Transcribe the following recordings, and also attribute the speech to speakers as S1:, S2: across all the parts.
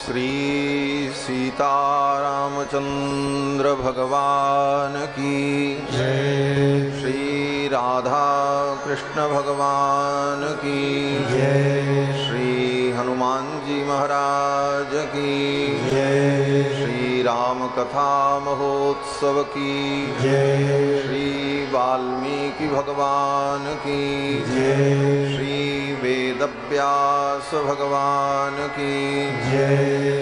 S1: श्री सीतारामचंद्र भगवान की
S2: जय।
S1: श्री राधा कृष्ण भगवान की
S2: जय।
S1: श्री हनुमान जी महाराज की
S2: जय।
S1: श्री राम कथा महोत्सव की
S2: जय।
S1: श्री वाल्मीकि भगवान की
S2: जय।
S1: श्री वेदव्यास भगवान की
S2: जय।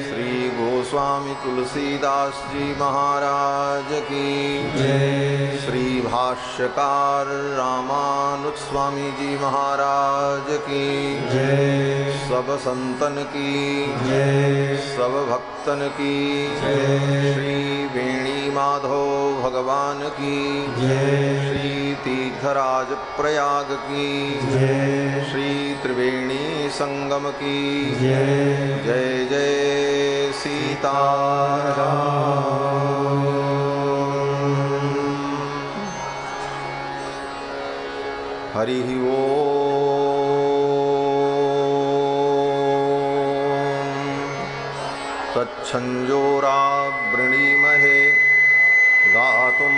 S1: श्री गोस्वामी तुलसीदास जी महाराज की
S2: जय।
S1: श्री भाष्यकार रामानुज स्वामी जी महाराज की
S2: जय।
S1: सब संतन की
S2: जय।
S1: सब भक्तन की
S2: जय।
S1: श्री वेणी माधव भगवान की
S2: जय।
S1: श्री तीर्थराज प्रयाग की
S2: जय।
S1: श्री त्रिवेणी संगम की
S2: जय।
S1: जय जय सीताराम। हरि ओम तच्छंजोरावृणीमहे गातुं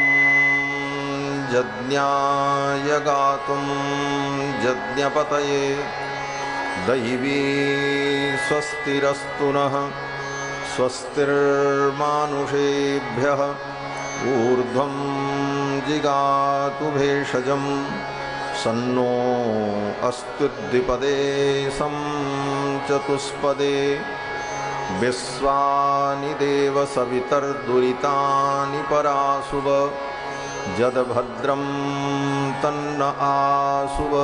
S1: यज्ञाय गातुं यज्ञपतये दैवी स्वस्तिरस्तु नः स्वस्तिर्मानुषेभ्यः ऊर्ध्वं जिगातु भेषजं सन्नो अस्तुद्विपदे सं चतुष्पदे विश्वानि देव सवितर्दुरितानि पराशुव जदभद्रं तन्न आशुव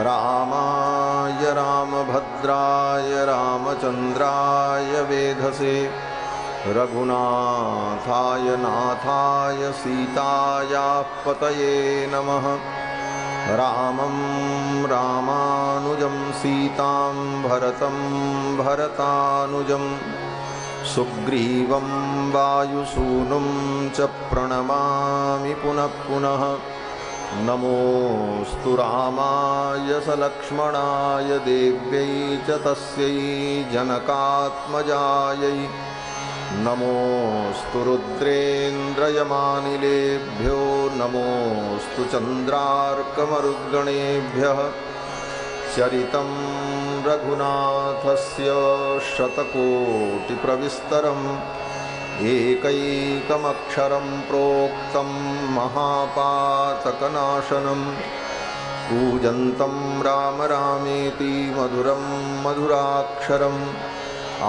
S1: रामाय रामभद्राय रामचंद्राय वेधसे रघुनाथाय नाथाय सीतायाः पतये नमः। रामं रामानुजं सीतां भरतं भरतानुजं सुग्रीवं वायुसूनुं च प्रणमामि पुनः पुनः। नमोऽस्तु रामाय सलक्ष्मणाय देव्यै च तस्यै जनकात्मजायै नमोऽस्तु रुद्रेन्द्रयमानिलेभ्यो नमोऽस्तु चन्द्रार्कमरुद्गणेभ्यः। चरितं रघुनाथस्य शतकोटिप्रविस्तरम् एकैकमक्षरं प्रोक्तं महापातकनाशनं कूजन्तं राम रामेति मधुरं मधुराक्षरम्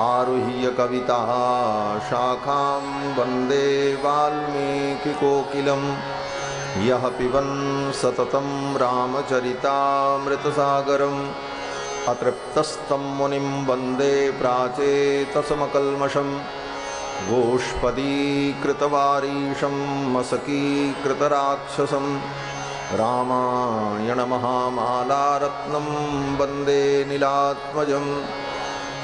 S1: आरुह्य कविता शाखां वन्दे वाल्मीकिकोकिलं यः पिबन् सततं रामचरितामृतसागरम् अतृप्तस्तं मुनिं वन्दे प्राचेतसमकल्मषम् गोष्पदीकृतवारीशं मसकीकृतराक्षसं रामायणमहामालारत्नं वन्दे नीलात्मजम्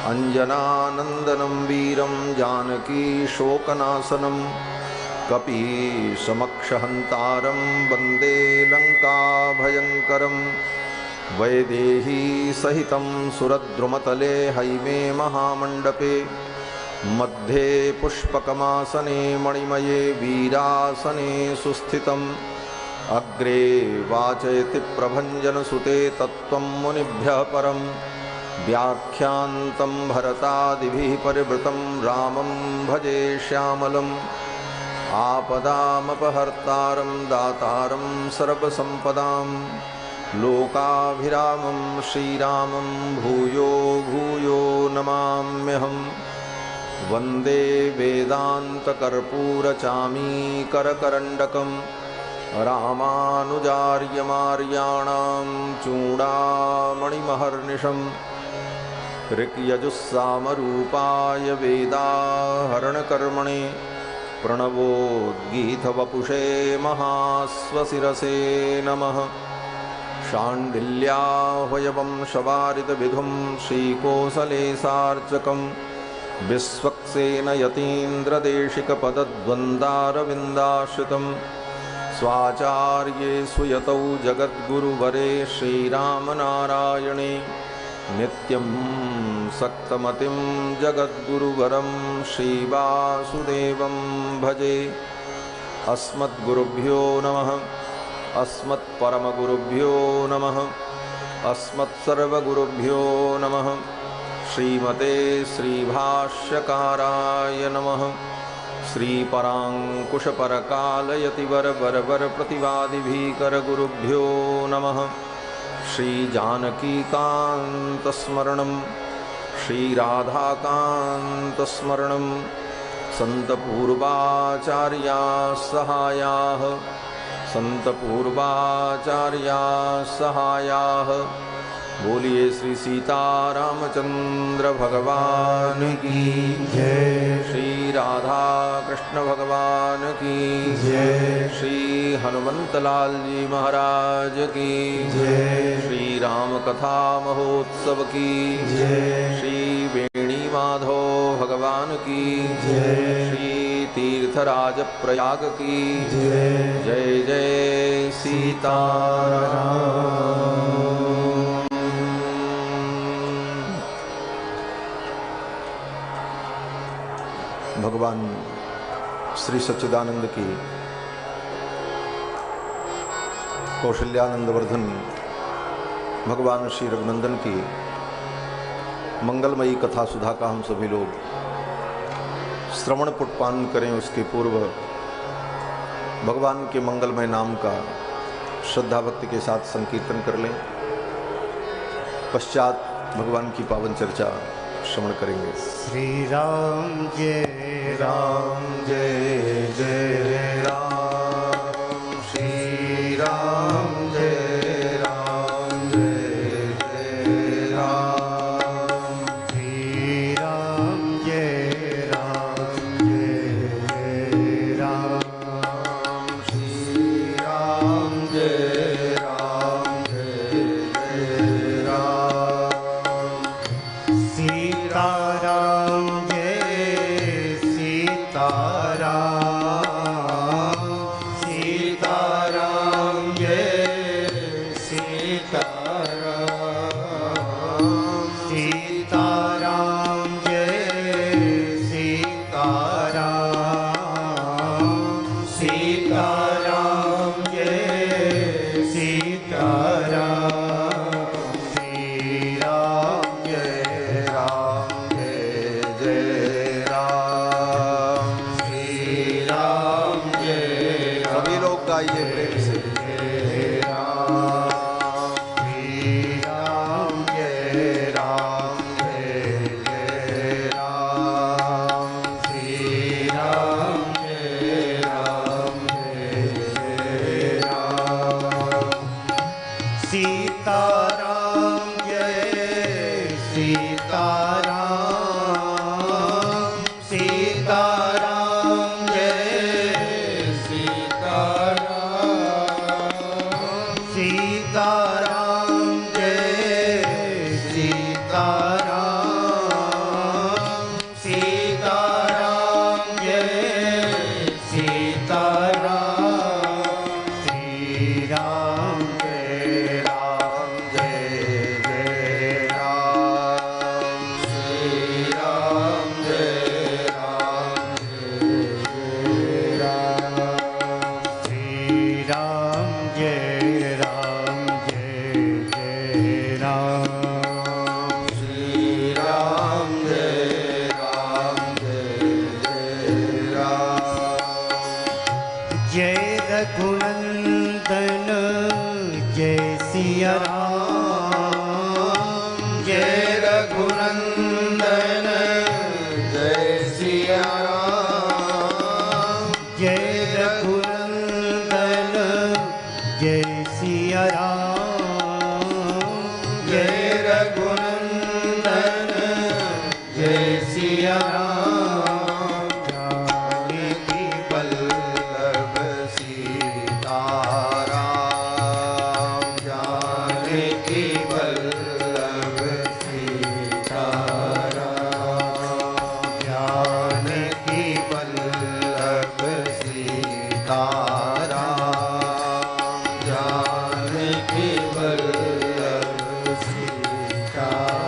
S1: अंजनानंदनं वीरं जानकी शोकनाशनं कपीशमक्षहन्तारं वन्दे लङ्काभयङ्करं वैदेही सहितं सुरद्रुमतले हैमे महामण्डपे मध्ये पुष्पकमासने मणिमये वीरासने सुस्थितम् अग्रे वाचयति प्रभञ्जनसुते तत्त्वं मुनिभ्यः परम् व्याख्यान्तं भरतादिभिः परिवृतं रामं भजे श्यामलम् आपदामपहर्तारं दातारं सर्वसम्पदां लोकाभिरामं श्रीरामं भूयो भूयो नमाम्यहम्। वन्दे वेदान्तकर्पूरचामीकरकरण्डकं रामानुजार्यमार्याणां चूडामणिमहर्निशम् ऋक्यजुस्सामरूपाय वेदाहरणकर्मणे प्रणवोद्गीतवपुषे महास्वशिरसे नमः। शाण्डिल्याह्वयवं शवारितविधुं श्रीकोसलेशार्चकं विश्वक्सेनयतीन्द्रदेशिकपदद्वन्द्वारविन्दाश्रितं स्वाचार्ये सुयतौ जगद्गुरुवरे श्रीरामनारायणे नित्यं सक्तमतिं जगद्गुरुवरं श्रीवासुदेवं भजे। अस्मद्गुरुभ्यो नमः। अस्मत्परमगुरुभ्यो नमः। अस्मत्सर्वगुरुभ्यो नमः। श्रीमते श्रीभाष्यकाराय नमः। श्रीपराङ्कुशपरकालयतिवरवरप्रतिवादिभीकरगुरुभ्यो नमः। श्रीजानकीकान्तस्मरणं श्रीराधाकान्तस्मरणं सन्तपूर्वाचार्याः सहायाः सहायाः। बोलिए श्री सीतारामचंद्र भगवान की
S2: जय।
S1: श्री राधा कृष्ण भगवान की
S2: जय।
S1: श्री हनुमंतलाल जी महाराज की
S2: जय।
S1: श्री राम कथा महोत्सव की
S2: जय।
S1: श्री वेणी माधव भगवान की
S2: जय।
S1: श्री तीर्थराज प्रयाग की
S2: जय।
S1: जय जय सीताराम। भगवान श्री सच्चिदानंद की कौशल्यानंद वर्धन भगवान श्री रघुनंदन की मंगलमयी कथा सुधा का हम सभी लोग श्रवण पुटपान करें। उसके पूर्व भगवान के मंगलमय नाम का श्रद्धा भक्ति के साथ संकीर्तन कर लें। पश्चात भगवान की पावन चर्चा श्रवण करेंगे।
S2: श्री राम जय राम जय जय राम। श्री राम जय राम जय जय राम। श्री राम जय राम जय जय राम। श्री राम जय राम जय जय राम। सीताराम जय सीताराम। सीताराम जय सीताराम। सीताराम जय सीताराम। सीताराम जय सीताराम। श्री राम जय राम जय जय राम। श्री राम जय
S1: सभी लोग गाइए प्रेम से।
S2: श्री राम जय राम जय जय राम। श्री राम जय राम जय जय राम। सीताराम जय सीताराम। सीताराम जय सीताराम। सीताराम जय सीताराम। सीताराम जय सीताराम। श्री राम जय जय राम। श्री राम जय जय राम। श्री राम जय जय राम। श्री राम जय जय राम। जय रघुनंदन जय सिया राम। जय रघुनंदन जय सिया राम। जय रघुनंदन जय सिया राम। जय रघुनंदन जय सिया राम। जानकी वल्लभ सीताराम। जानकी वल्लभ सीताराम। जानकी वल्लभ सीताराम। जानकी वल्लभ सीताराम।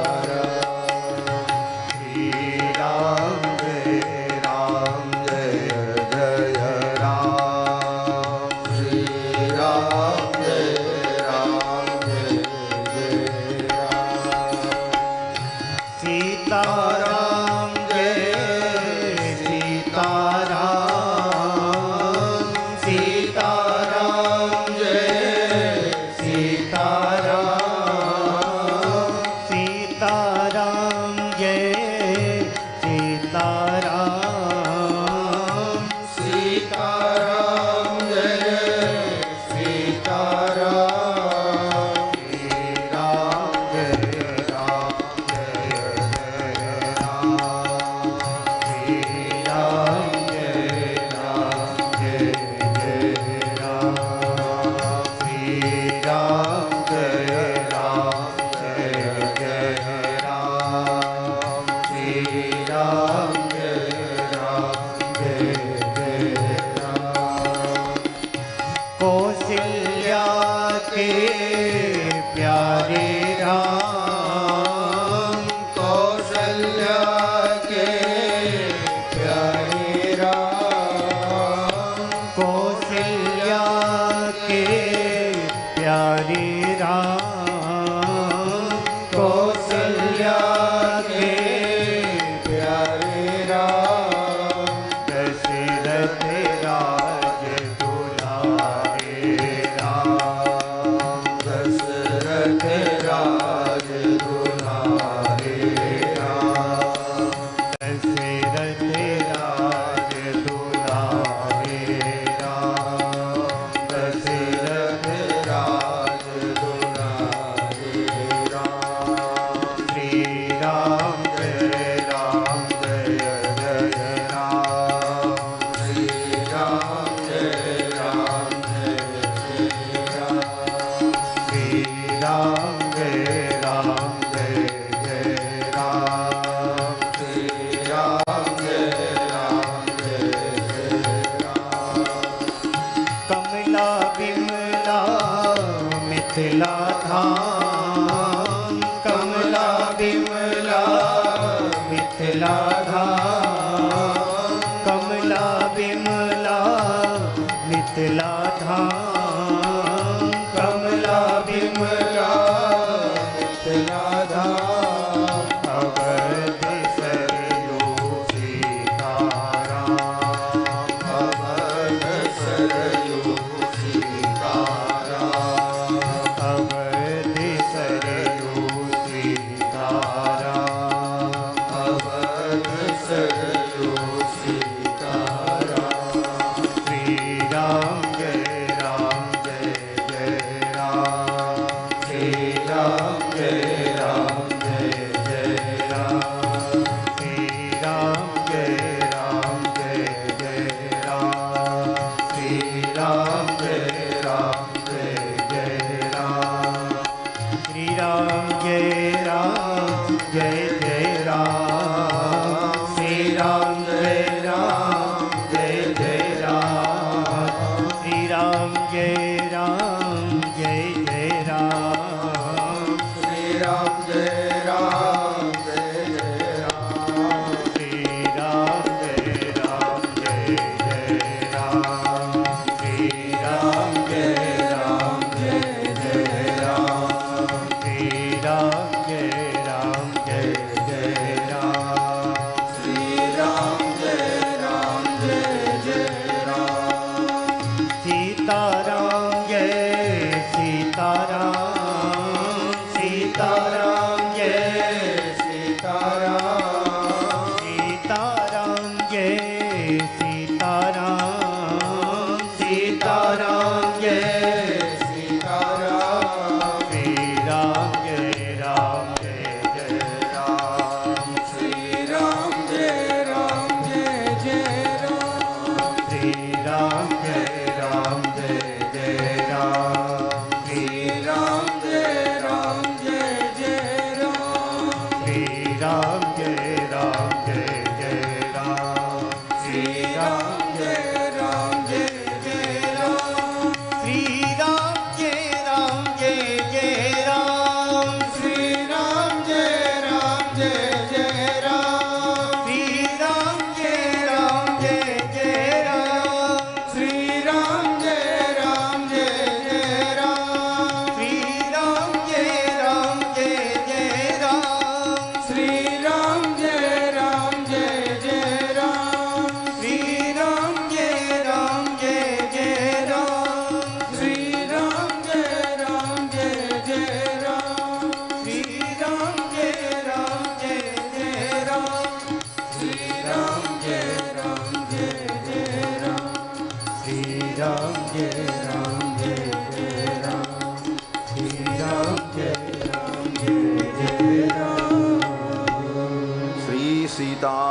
S2: Sir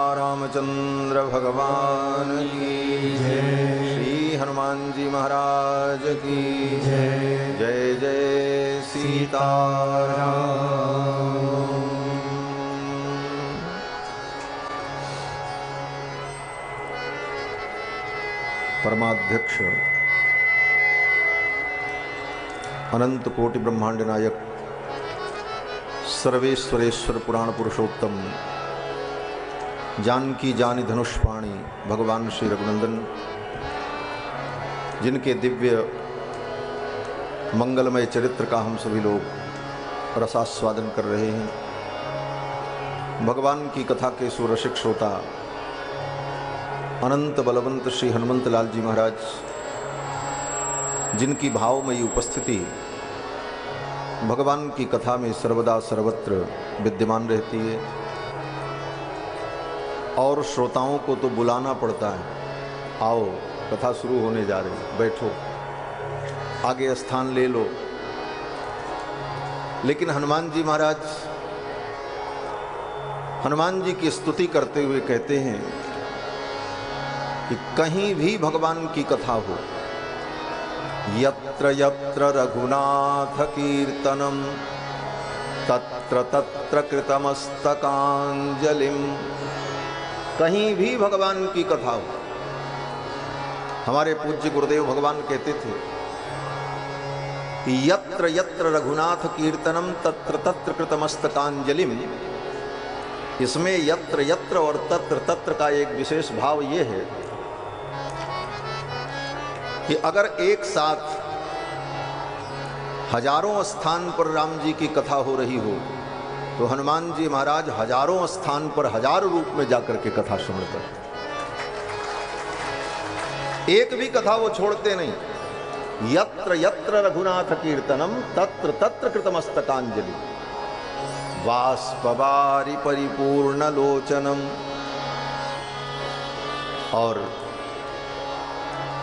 S1: रामचंद्र भगवान की जय। श्री हनुमान जी महाराज की जय। जय जय सीताराम। परमाध्यक्ष अनंत कोटि ब्रह्मांड नायक सर्वेश्वरेश्वर पुराण पुरुषोत्तम जानकी जानी धनुष पाणी भगवान श्री रघुनंदन, जिनके दिव्य मंगलमय चरित्र का हम सभी लोग रसास्वादन कर रहे हैं। भगवान की कथा के सुरसिक श्रोता अनंत बलवंत श्री हनुमंत लाल जी महाराज, जिनकी भावमयी उपस्थिति भगवान की कथा में सर्वदा सर्वत्र विद्यमान रहती है और श्रोताओं को तो बुलाना पड़ता है, आओ कथा शुरू होने जा रही, बैठो, आगे स्थान ले लो। लेकिन हनुमान जी महाराज हनुमान जी की स्तुति करते हुए कहते हैं कि कहीं भी भगवान की कथा हो, यत्र यत्र रघुनाथ कीर्तनम तत्र तत्र कृतमस्तकांजलिम। कहीं भी भगवान की कथा हो, हमारे पूज्य गुरुदेव भगवान कहते थे कि यत्र यत्र रघुनाथ कीर्तनम तत्र तत्र कृतमस्तकांजलिम। इसमें यत्र यत्र और तत्र तत्र का एक विशेष भाव ये है कि अगर एक साथ हजारों स्थान पर राम जी की कथा हो रही हो तो हनुमान जी महाराज हजारों स्थान पर हजार रूप में जाकर के कथा श्रवण करते, एक भी कथा वो छोड़ते नहीं। यत्र यत्र रघुनाथ कीर्तनम तत्र तत्र कृतमस्तकांजलि बाष्पवारि परिपूर्ण लोचनम। और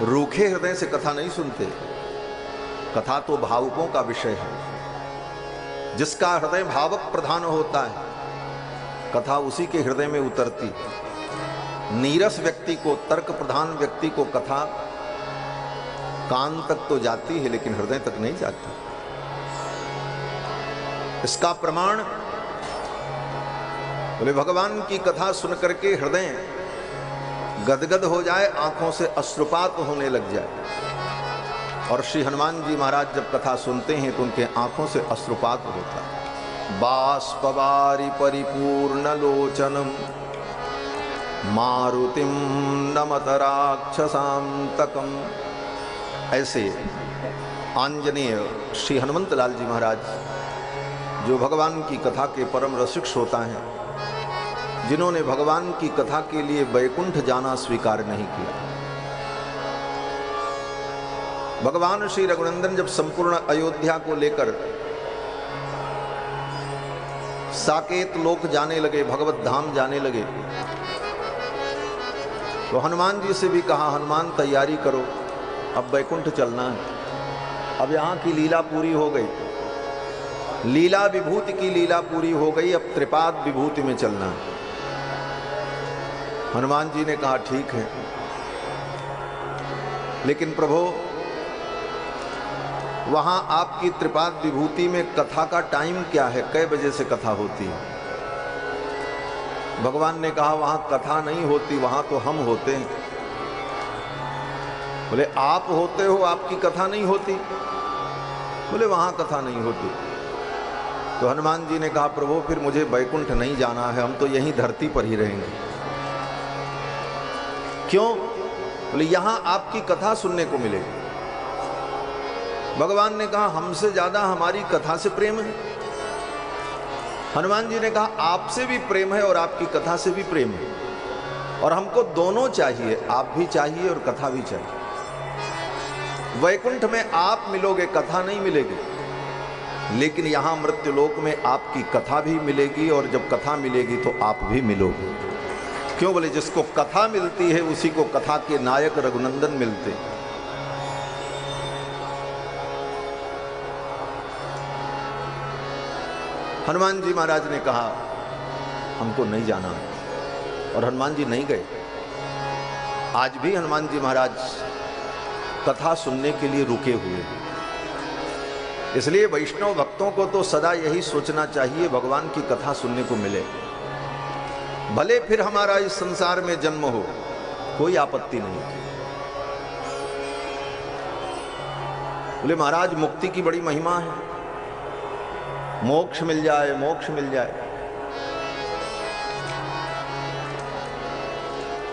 S1: रूखे हृदय से कथा नहीं सुनते, कथा तो भावुकों का विषय है। जिसका हृदय भावक प्रधान होता है कथा उसी के हृदय में उतरती। नीरस व्यक्ति को, तर्क प्रधान व्यक्ति को कथा कान तक तो जाती है लेकिन हृदय तक नहीं जाती। इसका प्रमाण बोले भगवान की कथा सुन करके हृदय गदगद हो जाए, आंखों से अश्रुपात होने लग जाए। और श्री हनुमान जी महाराज जब कथा सुनते हैं तो उनके आंखों से अश्रुपात होता है। बाष्पवारि परिपूर्ण लोचनम मारुतिम नमत राक्षसांतकम। ऐसे आंजनेय श्री हनुमंत लाल जी महाराज जो भगवान की कथा के परम रसिक श्रोता हैं, जिन्होंने भगवान की कथा के लिए वैकुंठ जाना स्वीकार नहीं किया। भगवान श्री रघुनंदन जब संपूर्ण अयोध्या को लेकर साकेत लोक जाने लगे, भगवत धाम जाने लगे, तो हनुमान जी से भी कहा, हनुमान तैयारी करो, अब वैकुंठ चलना है। अब यहाँ की लीला पूरी हो गई, लीला विभूति की लीला पूरी हो गई, अब त्रिपाद विभूति में चलना है। हनुमान जी ने कहा ठीक है, लेकिन प्रभु वहां आपकी त्रिपाद विभूति में कथा का टाइम क्या है, कै बजे से कथा होती है? भगवान ने कहा वहां कथा नहीं होती, वहां तो हम होते हैं। बोले आप होते हो, आपकी कथा नहीं होती? बोले वहां कथा नहीं होती। तो हनुमान जी ने कहा प्रभु फिर मुझे वैकुंठ नहीं जाना है, हम तो यहीं धरती पर ही रहेंगे। क्यों? बोले यहां आपकी कथा सुनने को मिलेगी। भगवान ने कहा हमसे ज्यादा हमारी कथा से प्रेम है। हनुमान जी ने कहा आपसे भी प्रेम है और आपकी कथा से भी प्रेम है, और हमको दोनों चाहिए, आप भी चाहिए और कथा भी चाहिए। वैकुंठ में आप मिलोगे, कथा नहीं मिलेगी, लेकिन यहां मृत्युलोक में आपकी कथा भी मिलेगी, और जब कथा मिलेगी तो आप भी मिलोगे। क्यों? बोले जिसको कथा मिलती है उसी को कथा के नायक रघुनंदन मिलते हैं। हनुमान जी महाराज ने कहा हमको नहीं जाना। और हनुमान जी नहीं गए। आज भी हनुमान जी महाराज कथा सुनने के लिए रुके हुए हैं। इसलिए वैष्णव भक्तों को तो सदा यही सोचना चाहिए भगवान की कथा सुनने को मिले, भले फिर हमारा इस संसार में जन्म हो, कोई आपत्ति नहीं। बोले महाराज मुक्ति की बड़ी महिमा है, मोक्ष मिल जाए, मोक्ष मिल जाए।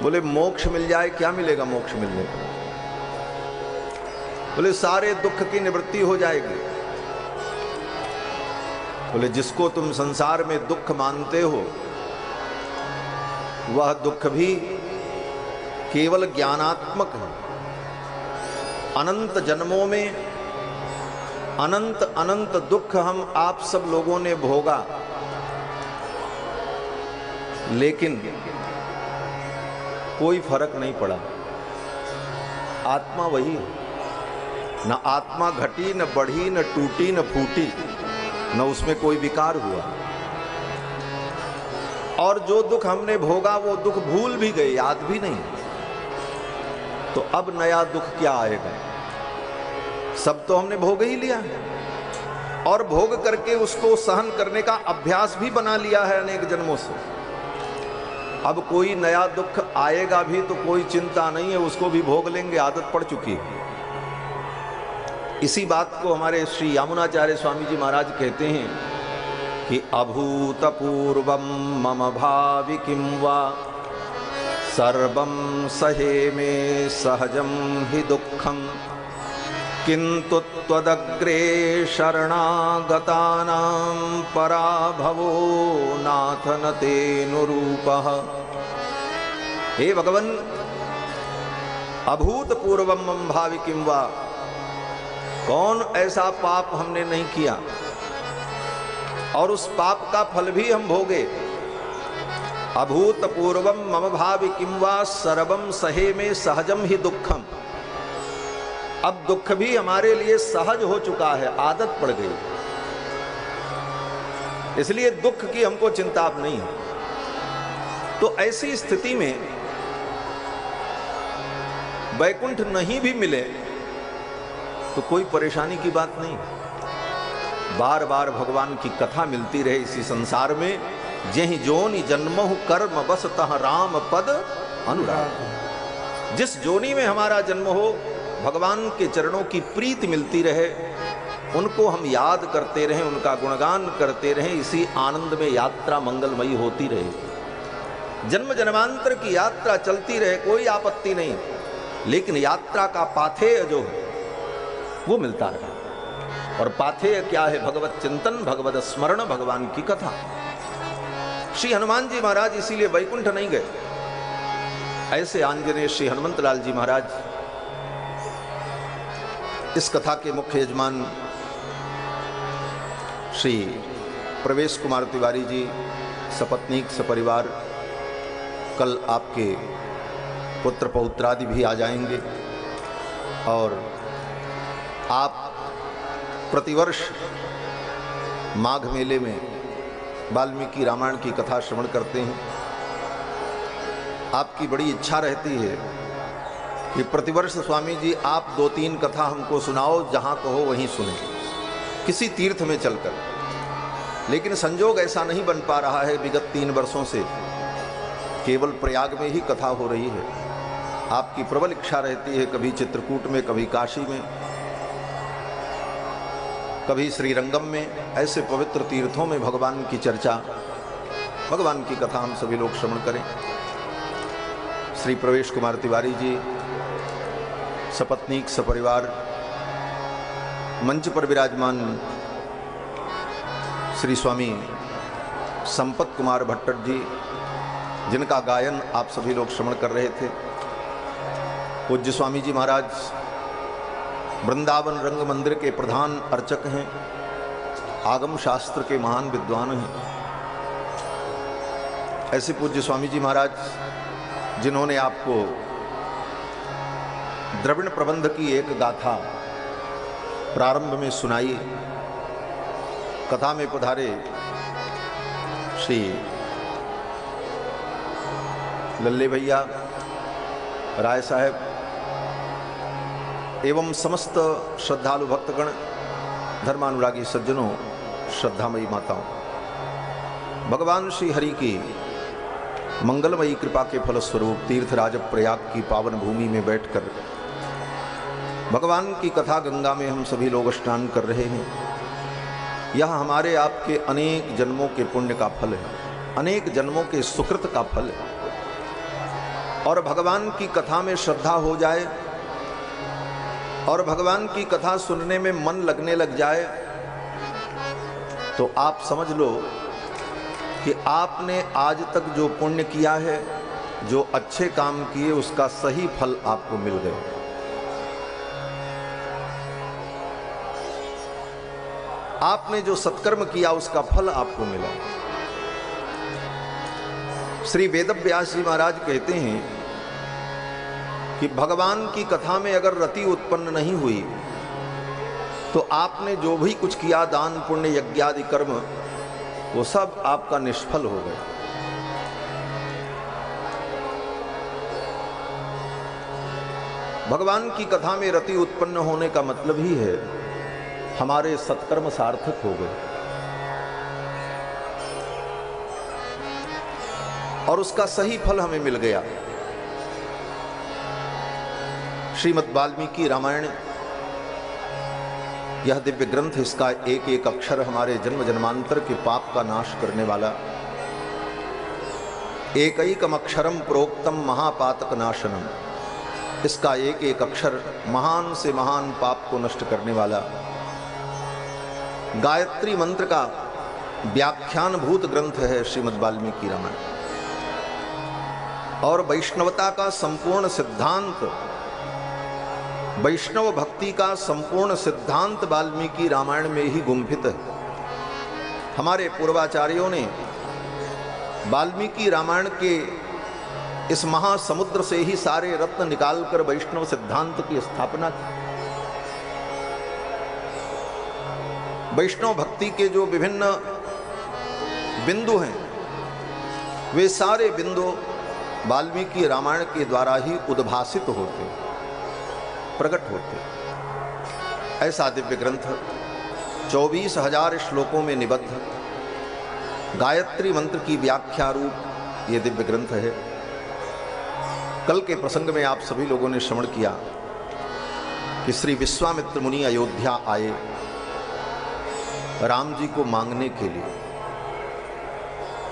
S1: बोले मोक्ष मिल जाए, क्या मिलेगा मोक्ष मिलने पर? बोले सारे दुख की निवृत्ति हो जाएगी। बोले जिसको तुम संसार में दुख मानते हो वह दुख भी केवल ज्ञानात्मक है। अनंत जन्मों में अनंत अनंत दुख हम आप सब लोगों ने भोगा, लेकिन कोई फर्क नहीं पड़ा। आत्मा वही है, न आत्मा घटी, न बढ़ी, न टूटी, न फूटी, न उसमें कोई विकार हुआ। और जो दुख हमने भोगा वो दुख भूल भी गए, याद भी नहीं। तो अब नया दुख क्या आएगा? सब तो हमने भोग ही लिया है, और भोग करके उसको सहन करने का अभ्यास भी बना लिया है अनेक जन्मों से। अब कोई नया दुख आएगा भी तो कोई चिंता नहीं है, उसको भी भोग लेंगे, आदत पड़ चुकी है। इसी बात को हमारे श्री यामुनाचार्य स्वामी जी महाराज कहते हैं कि अभूतपूर्वम मम भावि किं वा सर्वं सहे मे सहजं हि दुःखं किंतु त्वदग्रे शरणागतानां पराभवो नाथ न तेनुरूपः। हे भगवन, अभूतपूर्वम मम भावि किं वा, कौन ऐसा पाप हमने नहीं किया और उस पाप का फल भी हम भोगे। अभूतपूर्वम मम भावि किं वा सर्वं सहे में सहजम ही दुखम। अब दुख भी हमारे लिए सहज हो चुका है, आदत पड़ गई, इसलिए दुख की हमको चिंता अब नहीं है। तो ऐसी स्थिति में वैकुंठ नहीं भी मिले तो कोई परेशानी की बात नहीं। बार बार भगवान की कथा मिलती रहे इसी संसार में। जहि जोनि जन्महु कर्म बस तह राम पद अनुराग। जिस जोनी में हमारा जन्म हो, भगवान के चरणों की प्रीति मिलती रहे, उनको हम याद करते रहें, उनका गुणगान करते रहें, इसी आनंद में यात्रा मंगलमयी होती रहे। जन्म जन्मांतर की यात्रा चलती रहे, कोई आपत्ति नहीं, लेकिन यात्रा का पाथेय जो है वो मिलता रहे। और पाथेय क्या है? भगवत चिंतन, भगवत स्मरण, भगवान की कथा। श्री हनुमान जी महाराज इसीलिए वैकुंठ नहीं गए। ऐसे आंजनेय श्री हनुमंत लाल जी महाराज इस कथा के मुख्य यजमान श्री प्रवेश कुमार तिवारी जी सपत्नीक सपरिवार कल आपके पुत्र पौत्रादि भी आ जाएंगे। और आप प्रतिवर्ष माघ मेले में वाल्मीकि रामायण की कथा श्रवण करते हैं। आपकी बड़ी इच्छा रहती है कि प्रतिवर्ष स्वामी जी आप 2-3 कथा हमको सुनाओ, जहाँ कहो वहीं सुने, किसी तीर्थ में चलकर। लेकिन संजोग ऐसा नहीं बन पा रहा है। विगत 3 वर्षों से केवल प्रयाग में ही कथा हो रही है। आपकी प्रबल इच्छा रहती है कभी चित्रकूट में, कभी काशी में, कभी श्रीरंगम में, ऐसे पवित्र तीर्थों में भगवान की चर्चा, भगवान की कथा हम सभी लोग श्रवण करें। श्री प्रवेश कुमार तिवारी जी सपत्नीक सपरिवार, मंच पर विराजमान श्री स्वामी संपत कुमार भट्टर जी, जिनका गायन आप सभी लोग श्रवण कर रहे थे। पूज्य स्वामी जी महाराज वृंदावन रंग मंदिर के प्रधान अर्चक हैं, आगम शास्त्र के महान विद्वान हैं। ऐसे पूज्य स्वामी जी महाराज जिन्होंने आपको द्रविड़ प्रबंध की एक गाथा प्रारंभ में सुनाई, कथा में पधारे श्री लल्ले भैया, राय साहब एवं समस्त श्रद्धालु भक्तगण, धर्मानुरागी सज्जनों, श्रद्धामयी माताओं, भगवान श्री हरि की मंगलमयी कृपा के फलस्वरूप तीर्थराज प्रयाग की पावन भूमि में बैठकर भगवान की कथा गंगा में हम सभी लोग स्नान कर रहे हैं। यह हमारे आपके अनेक जन्मों के पुण्य का फल है, अनेक जन्मों के सुकृत का फल है। और भगवान की कथा में श्रद्धा हो जाए और भगवान की कथा सुनने में मन लगने लग जाए तो आप समझ लो कि आपने आज तक जो पुण्य किया है, जो अच्छे काम किए, उसका सही फल आपको मिल गया। आपने जो सत्कर्म किया उसका फल आपको मिला। श्री वेदव्यास जी महाराज कहते हैं कि भगवान की कथा में अगर रति उत्पन्न नहीं हुई तो आपने जो भी कुछ किया, दान पुण्य यज्ञादि कर्म, वो सब आपका निष्फल हो गया। भगवान की कथा में रति उत्पन्न होने का मतलब ही है हमारे सत्कर्म सार्थक हो गए और उसका सही फल हमें मिल गया। श्रीमद् वाल्मीकि रामायण यह दिव्य ग्रंथ, इसका एक एक अक्षर हमारे जन्म जन्मांतर के पाप का नाश करने वाला, एकैकम अक्षरम प्रोक्तम महापातक नाशनम, इसका एक एक अक्षर महान से महान पाप को नष्ट करने वाला, गायत्री मंत्र का व्याख्यान भूत ग्रंथ है श्रीमद् वाल्मीकि रामायण। और वैष्णवता का संपूर्ण सिद्धांत, वैष्णव भक्ति का संपूर्ण सिद्धांत वाल्मीकि रामायण में ही गुंफित है। हमारे पूर्वाचार्यों ने वाल्मीकि रामायण के इस महासमुद्र से ही सारे रत्न निकालकर वैष्णव सिद्धांत की स्थापना की। वैष्णव भक्ति के जो विभिन्न बिंदु हैं, वे सारे बिंदु वाल्मीकि रामायण के द्वारा ही उद्भासित होते, प्रकट होते। ऐसा दिव्य ग्रंथ 24,000 श्लोकों में निबद्ध गायत्री मंत्र की व्याख्या रूप ये दिव्य ग्रंथ है। कल के प्रसंग में आप सभी लोगों ने श्रवण किया कि श्री विश्वामित्र मुनि अयोध्या आए राम जी को मांगने के लिए।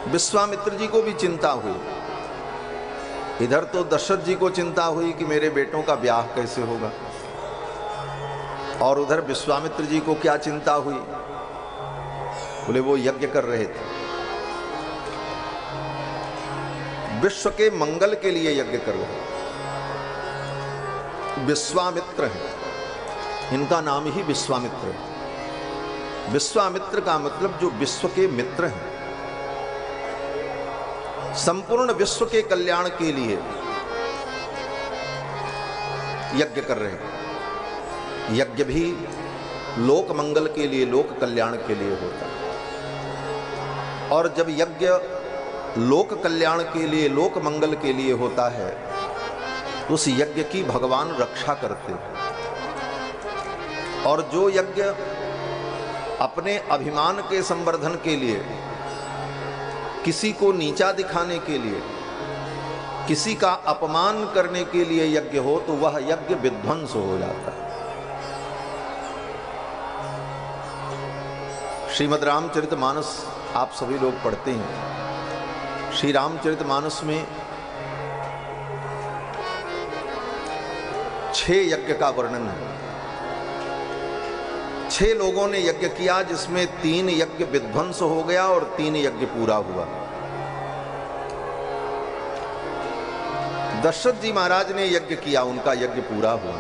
S1: विश्वामित्र जी को भी चिंता हुई, इधर तो दशरथ जी को चिंता हुई कि मेरे बेटों का ब्याह कैसे होगा, और उधर विश्वामित्र जी को क्या चिंता हुई, बोले वो यज्ञ कर रहे थे, विश्व के मंगल के लिए यज्ञ कर रहे। विश्वामित्र है, इनका नाम ही विश्वामित्र है। विश्वामित्र का मतलब जो विश्व के मित्र हैं, संपूर्ण विश्व के कल्याण के लिए यज्ञ कर रहे हैं। यज्ञ भी लोक मंगल के लिए, लोक कल्याण के लिए होता है। और जब यज्ञ लोक कल्याण के लिए, लोक मंगल के लिए होता है, उस यज्ञ की भगवान रक्षा करते हैं। और जो यज्ञ अपने अभिमान के संवर्धन के लिए, किसी को नीचा दिखाने के लिए, किसी का अपमान करने के लिए यज्ञ हो, तो वह यज्ञ विध्वंस हो जाता है। श्रीमद् रामचरितमानस आप सभी लोग पढ़ते हैं। श्री रामचरितमानस में 6 यज्ञ का वर्णन है। 6 लोगों ने यज्ञ किया, जिसमें 3 यज्ञ विध्वंस हो गया और 3 यज्ञ पूरा हुआ। दशरथ जी महाराज ने यज्ञ किया, उनका यज्ञ पूरा हुआ।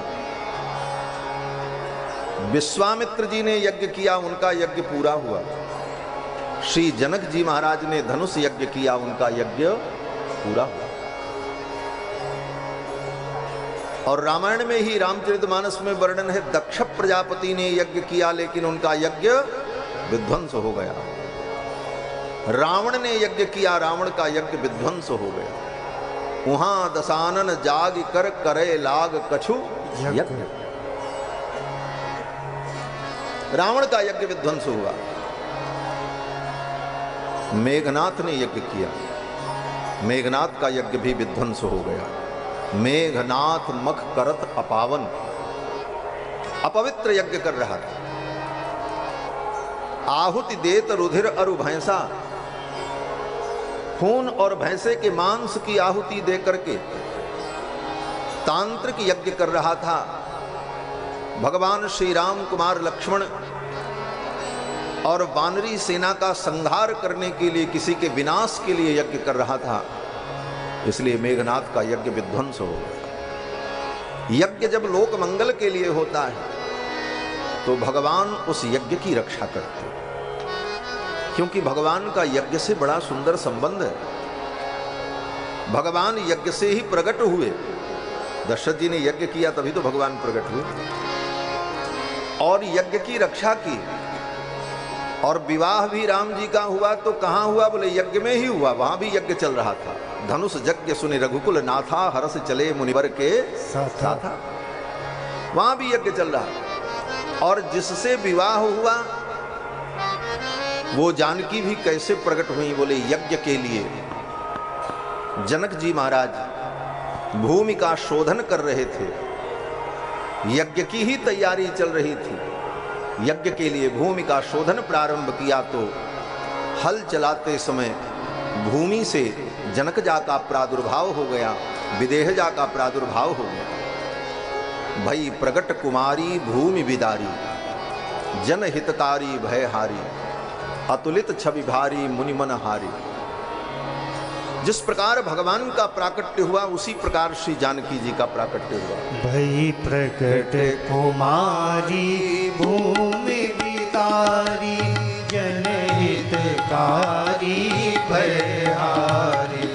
S1: विश्वामित्र जी ने यज्ञ किया, उनका यज्ञ पूरा हुआ। श्री जनक जी महाराज ने धनुष यज्ञ किया, उनका यज्ञ पूरा हुआ। और रामायण में ही रामचरितमानस में वर्णन है, दक्ष प्रजापति ने यज्ञ किया, लेकिन उनका यज्ञ विध्वंस हो गया। रावण ने यज्ञ किया, रावण का यज्ञ विध्वंस हो गया। वहां दसानन जाग कर करे लाग कछु यज्ञ। रावण का यज्ञ विध्वंस हुआ, मेघनाथ ने यज्ञ किया, मेघनाथ का यज्ञ भी विध्वंस हो गया। मेघनाथ मख करत अपावन, अपवित्र यज्ञ कर रहा था। आहुति देत रुधिर अरु भैंसा, खून और भैंसे के मांस की आहुति दे करके तांत्रिक यज्ञ कर रहा था। भगवान श्री राम कुमार लक्ष्मण और वानरी सेना का संहार करने के लिए, किसी के विनाश के लिए यज्ञ कर रहा था, इसलिए मेघनाथ का यज्ञ विध्वंस हो गया। यज्ञ जब लोक मंगल के लिए होता है तो भगवान उस यज्ञ की रक्षा करते हैं, क्योंकि भगवान का यज्ञ से बड़ा सुंदर संबंध है। भगवान यज्ञ से ही प्रकट हुए। दशरथ जी ने यज्ञ किया तभी तो भगवान प्रकट हुए और यज्ञ की रक्षा की। और विवाह भी राम जी का हुआ तो कहां हुआ, बोले यज्ञ में ही हुआ, वहां भी यज्ञ चल रहा था। धनुष यज्ञ सुनि रघुकुल नाथा, हरस चले मुनिवर के साथा, वहां भी यज्ञ चल रहा। और जिससे विवाह हुआ वो जानकी भी कैसे प्रकट हुई, बोले यज्ञ के लिए। जनक जी महाराज भूमि का शोधन कर रहे थे, यज्ञ की ही तैयारी चल रही थी। यज्ञ के लिए भूमि का शोधन प्रारंभ किया तो हल चलाते समय भूमि से जनकजा का प्रादुर्भाव हो गया, विदेहजा का प्रादुर्भाव हो गया। भई प्रगट कुमारी भूमि विदारी, जनहितकारी भयहारी, अतुलित छवि भारी मुनि मन हारी। जिस प्रकार भगवान का प्राकट्य हुआ उसी प्रकार श्री जानकी जी का प्राकट्य हुआ।
S2: भई प्रकट कुमारी भूमि विदारी, जनहितकारी भयहारी,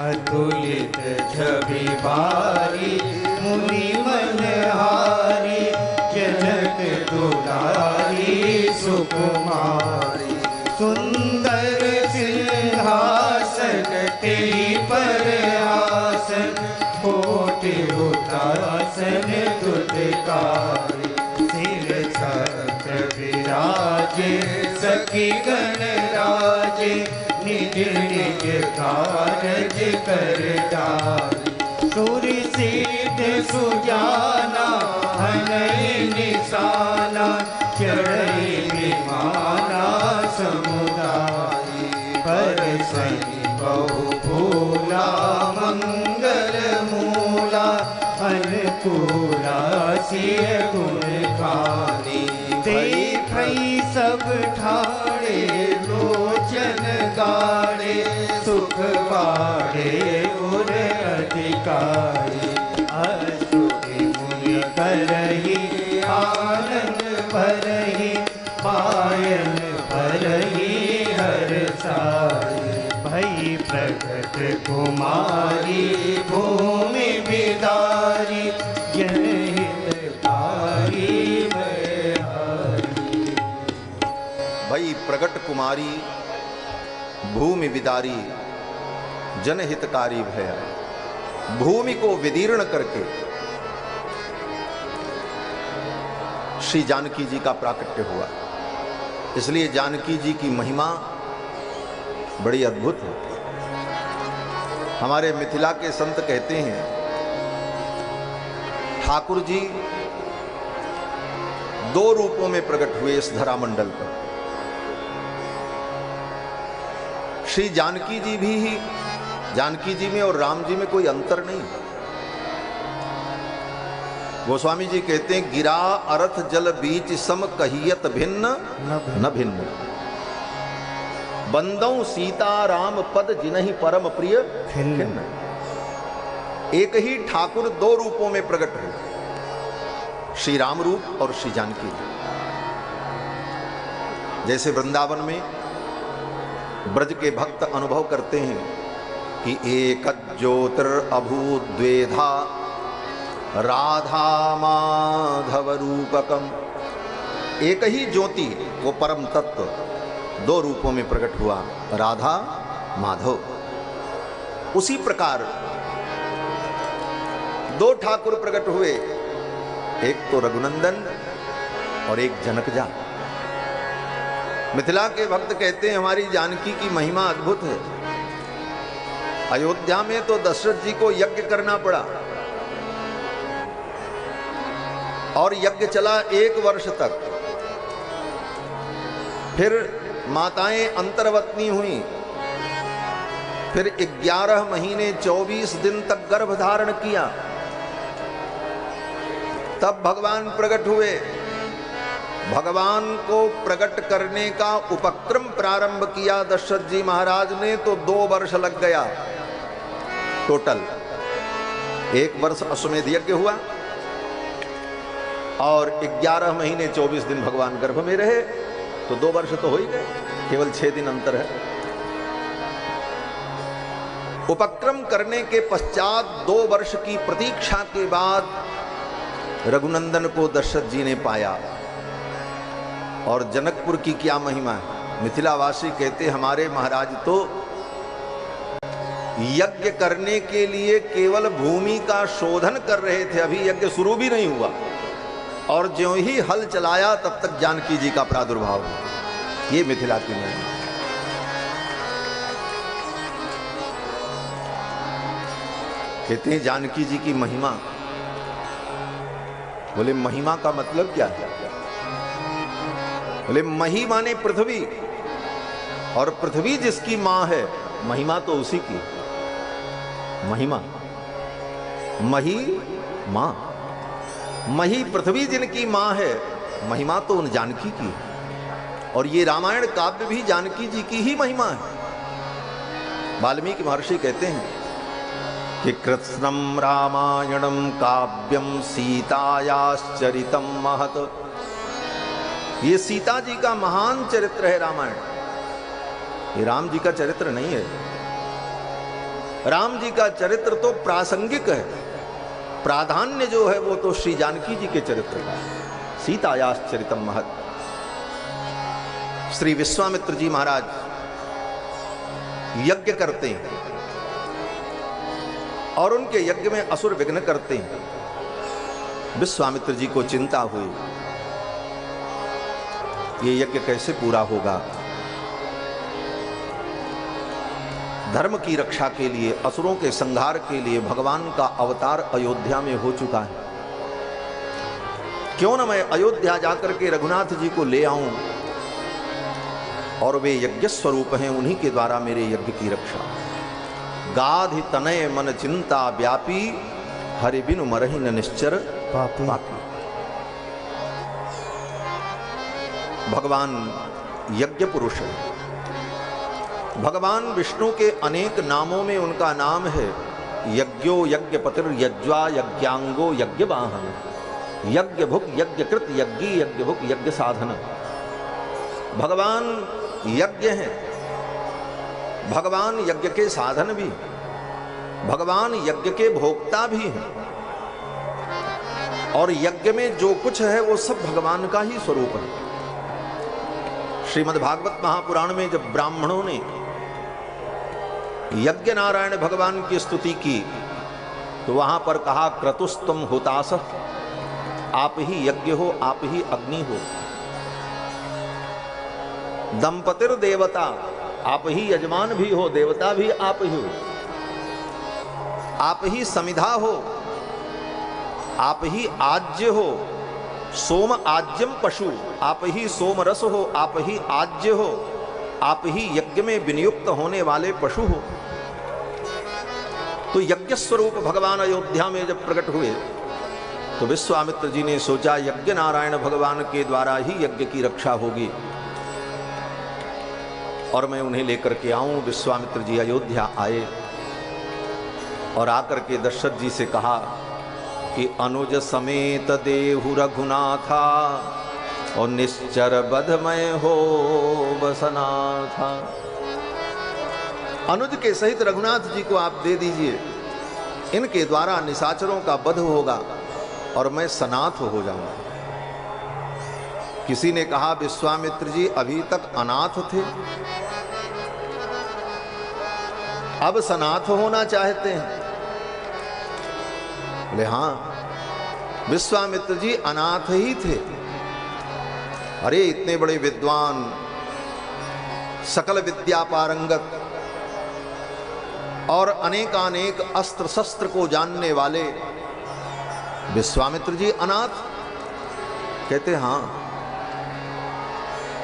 S2: अतुलित छवि भारी मुनि मनहारी, जनक दुलारी सुकुमारी। सुंदर सिंहासन तेरी पर आसन, कोटि उदासन तुझकारी। सिर छत्र विराजे सखी गण राजे, निज निज कारज कर डारी। सूर्य सिद्ध सुजाना हनई निशाना, चढ़ई विमाना समुदारी। पर सही बहु भूला मंगल मूला, अनुकूला सिय गुण खानी। देखई सब ठाड़े लोचन गाड़े, सुख बाड़े उर अधिकारी। अस्तुति मुनि करही आनंद भरही, पायन भरही हर सारी। भई प्रकट कुमारी भूमि विदारी, जनहितकारी भयहारी।
S1: भई प्रगट कुमारी भूमि विदारी, जनहितकारी भयहारी। भूमि को विदीर्ण करके श्री जानकी जी का प्राकट्य हुआ। इसलिए जानकी जी की महिमा बड़ी अद्भुत है। हमारे मिथिला के संत कहते हैं, ठाकुर जी दो रूपों में प्रकट हुए इस धरामंडल पर। श्री जानकी जी भी ही, जानकी जी में और राम जी में कोई अंतर नहीं। गोस्वामी जी कहते हैं, गिरा अर्थ जल बीच सम कहियत भिन्न न भिन्न, बंदौ सीता राम पद जिनहि परम प्रिय खिन्न। एक ही ठाकुर दो रूपों में प्रकट हुए, श्री राम रूप और श्री जानकी रूप। जैसे वृंदावन में ब्रज के भक्त अनुभव करते हैं कि एक ज्योतिर अभूत द्वेधा राधा माधव रूपकम। एक ही ज्योति वो परम तत्व दो रूपों में प्रकट हुआ, राधा माधव। उसी प्रकार दो ठाकुर प्रकट हुए, एक तो रघुनंदन और एक जनकजा। मिथिला के भक्त कहते हैं हमारी जानकी की महिमा अद्भुत है। अयोध्या में तो दशरथ जी को यज्ञ करना पड़ा और यज्ञ चला 1 वर्ष तक। फिर माताएं अंतर्वतनी हुई, फिर 11 महीने 24 दिन तक गर्भ धारण किया, तब भगवान प्रकट हुए। भगवान को प्रकट करने का उपक्रम प्रारंभ किया दशरथ जी महाराज ने तो 2 वर्ष लग गया टोटल। 1 वर्ष अश्वमेध यज्ञ हुआ और 11 महीने 24 दिन भगवान गर्भ में रहे, तो 2 वर्ष तो हो ही गए, केवल 6 दिन अंतर है। उपक्रम करने के पश्चात 2 वर्ष की प्रतीक्षा के बाद रघुनंदन को दशरथ जी ने पाया। और जनकपुर की क्या महिमा है। मिथिलावासी कहते हमारे महाराज तो यज्ञ करने के लिए केवल भूमि का शोधन कर रहे थे, अभी यज्ञ शुरू भी नहीं हुआ, और ज्यों ही हल चलाया तब तक जानकी जी का प्रादुर्भाव हुआ। ये मिथिला की महिमा। कहते हैं जानकी जी की महिमा। बोले महिमा का मतलब क्या है? बोले मही माने पृथ्वी, और पृथ्वी जिसकी मां है महिमा तो उसी की। महिमा मही मां, मही पृथ्वी जिनकी मां है, महिमा तो उन जानकी की है। और ये रामायण काव्य भी जानकी जी की ही महिमा है। वाल्मीकि महर्षि कहते हैं कि कृत्स्नम रामायणम काव्यम सीतायाश्चरितम महत। ये सीता जी का महान चरित्र है रामायण, ये राम जी का चरित्र नहीं है। राम जी का चरित्र तो प्रासंगिक है, प्राधान्य जो है वो तो श्री जानकी जी के चरित्र का है। सीतायाश्चरितम महत। श्री विश्वामित्र जी महाराज यज्ञ करते हैं और उनके यज्ञ में असुर विघ्न करते हैं। विश्वामित्र जी को चिंता हुई, ये यज्ञ कैसे पूरा होगा। धर्म की रक्षा के लिए, असुरों के संहार के लिए भगवान का अवतार अयोध्या में हो चुका है। क्यों न मैं अयोध्या जाकर के रघुनाथ जी को ले आऊं और वे यज्ञ स्वरूप हैं, उन्हीं के द्वारा मेरे यज्ञ की रक्षा। गाधि तनय मन चिंता व्यापी, हरि बिनु मरहि न निश्चर पापी। भगवान यज्ञ पुरुष है। भगवान विष्णु के अनेक नामों में उनका नाम है यज्ञो यज्ञपतिर यज्वा यज्ञांगो यज्ञवाहन, यज्ञ भुक यज्ञ कृत यज्ञी यज्ञ भुक यज्ञ साधन। भगवान यज्ञ हैं, भगवान यज्ञ के साधन भी, भगवान यज्ञ के भोक्ता भी हैं। और यज्ञ में जो कुछ है वो सब भगवान का ही स्वरूप है। श्रीमद् भागवत महापुराण में जब ब्राह्मणों ने यज्ञ नारायण भगवान की स्तुति की तो वहां पर कहा क्रतुस्तुम हुतास, आप ही यज्ञ हो, आप ही अग्नि हो। दंपतिर देवता, आप ही यजमान भी हो, देवता भी आप ही हो। आप ही समिधा हो, आप ही आज्य हो। सोम आज्यम पशु, आप ही सोम रस हो, आप ही आज्य हो। आप ही यज्ञ में विनियुक्त होने वाले पशु हो। तो यज्ञ स्वरूप भगवान अयोध्या में जब प्रकट हुए तो विश्वामित्र जी ने सोचा यज्ञ नारायण भगवान के द्वारा ही यज्ञ की रक्षा होगी और मैं उन्हें लेकर के आऊं। विश्वामित्र जी अयोध्या आए और आकर के दशरथ जी से कहा कि अनुज समेत देहु रघुनाथा और निश्चर बधमय हो बसना था। अनुज के सहित रघुनाथ जी को आप दे दीजिए, इनके द्वारा निशाचरों का वध होगा और मैं सनाथ हो जाऊंगा। किसी ने कहा विश्वामित्र जी अभी तक अनाथ थे, अब सनाथ होना चाहते हैं। बोले हाँ, विश्वामित्र जी अनाथ ही थे। अरे इतने बड़े विद्वान, सकल विद्या पारंगत और अनेकानेक अस्त्र शस्त्र को जानने वाले विश्वामित्र जी अनाथ? कहते हाँ,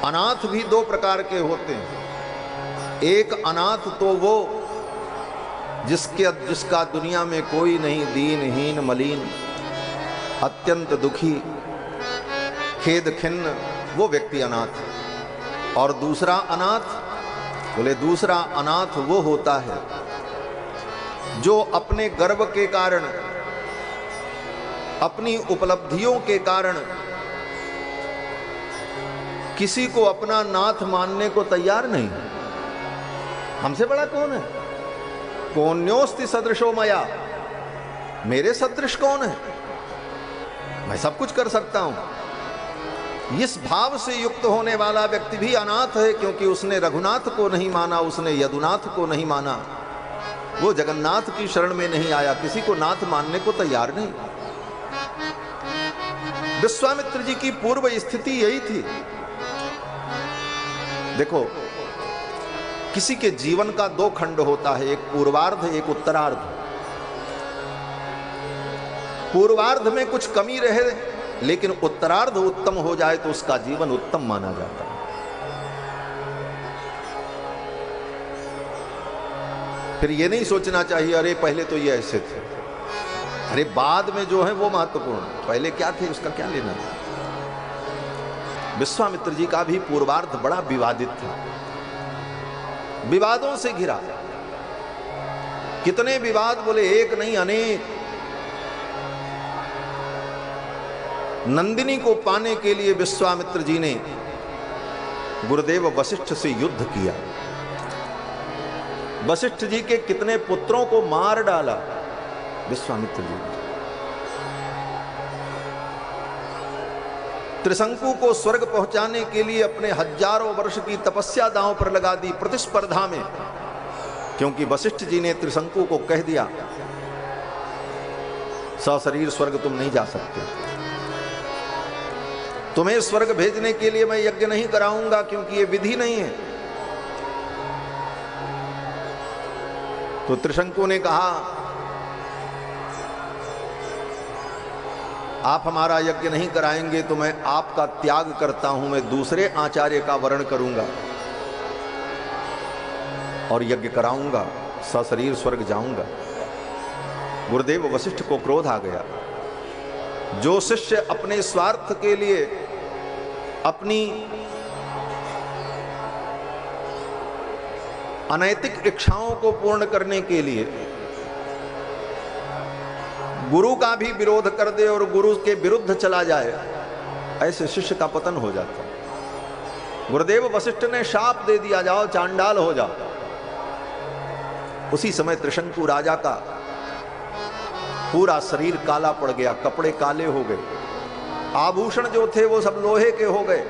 S1: अनाथ भी दो प्रकार के होते हैं। एक अनाथ तो वो जिसका दुनिया में कोई नहीं, दीनहीन मलिन अत्यंत दुखी खेद खिन्न, वो व्यक्ति अनाथ। और दूसरा अनाथ, बोले दूसरा अनाथ वो होता है जो अपने गर्व के कारण, अपनी उपलब्धियों के कारण किसी को अपना नाथ मानने को तैयार नहीं। हमसे बड़ा कौन है? कौन्योस्ति सदृशो मया, मेरे सदृश कौन है? मैं सब कुछ कर सकता हूं। इस भाव से युक्त होने वाला व्यक्ति भी अनाथ है, क्योंकि उसने रघुनाथ को नहीं माना, उसने यदुनाथ को नहीं माना, वो जगन्नाथ की शरण में नहीं आया, किसी को नाथ मानने को तैयार नहीं। विश्वामित्र जी की पूर्व स्थिति यही थी। देखो, किसी के जीवन का दो खंड होता है, एक पूर्वार्ध, एक उत्तरार्ध। पूर्वार्ध में कुछ कमी रहे लेकिन उत्तरार्ध उत्तम हो जाए तो उसका जीवन उत्तम माना जाता है। फिर ये नहीं सोचना चाहिए अरे पहले तो ये ऐसे थे, अरे बाद में जो है वो महत्वपूर्ण, पहले क्या थे उसका क्या लेना था। विश्वामित्र जी का भी पूर्वार्ध बड़ा विवादित था, विवादों से घिरा। कितने विवाद, बोले एक नहीं अनेक। नंदिनी को पाने के लिए विश्वामित्र जी ने गुरुदेव वशिष्ठ से युद्ध किया। वशिष्ठ जी के कितने पुत्रों को मार डाला विश्वामित्र जी। त्रिशंकु को स्वर्ग पहुंचाने के लिए अपने हजारों वर्ष की तपस्या दांव पर लगा दी प्रतिस्पर्धा में, क्योंकि वशिष्ठ जी ने त्रिशंकु को कह दिया सशरीर स्वर्ग तुम नहीं जा सकते, तुम्हें स्वर्ग भेजने के लिए मैं यज्ञ नहीं कराऊंगा, क्योंकि ये विधि नहीं है। तो त्रिशंकु ने कहा आप हमारा यज्ञ नहीं कराएंगे तो मैं आपका त्याग करता हूं, मैं दूसरे आचार्य का वर्ण करूंगा और यज्ञ कराऊंगा, सशरीर स्वर्ग जाऊंगा। गुरुदेव वशिष्ठ को क्रोध आ गया। जो शिष्य अपने स्वार्थ के लिए, अपनी अनैतिक इच्छाओं को पूर्ण करने के लिए गुरु का भी विरोध कर दे और गुरु के विरुद्ध चला जाए, ऐसे शिष्य का पतन हो जाता है। गुरुदेव वशिष्ठ ने शाप दे दिया, जाओ चांडाल हो जाओ। उसी समय त्रिशंकु राजा का पूरा शरीर काला पड़ गया, कपड़े काले हो गए, आभूषण जो थे वो सब लोहे के हो गए।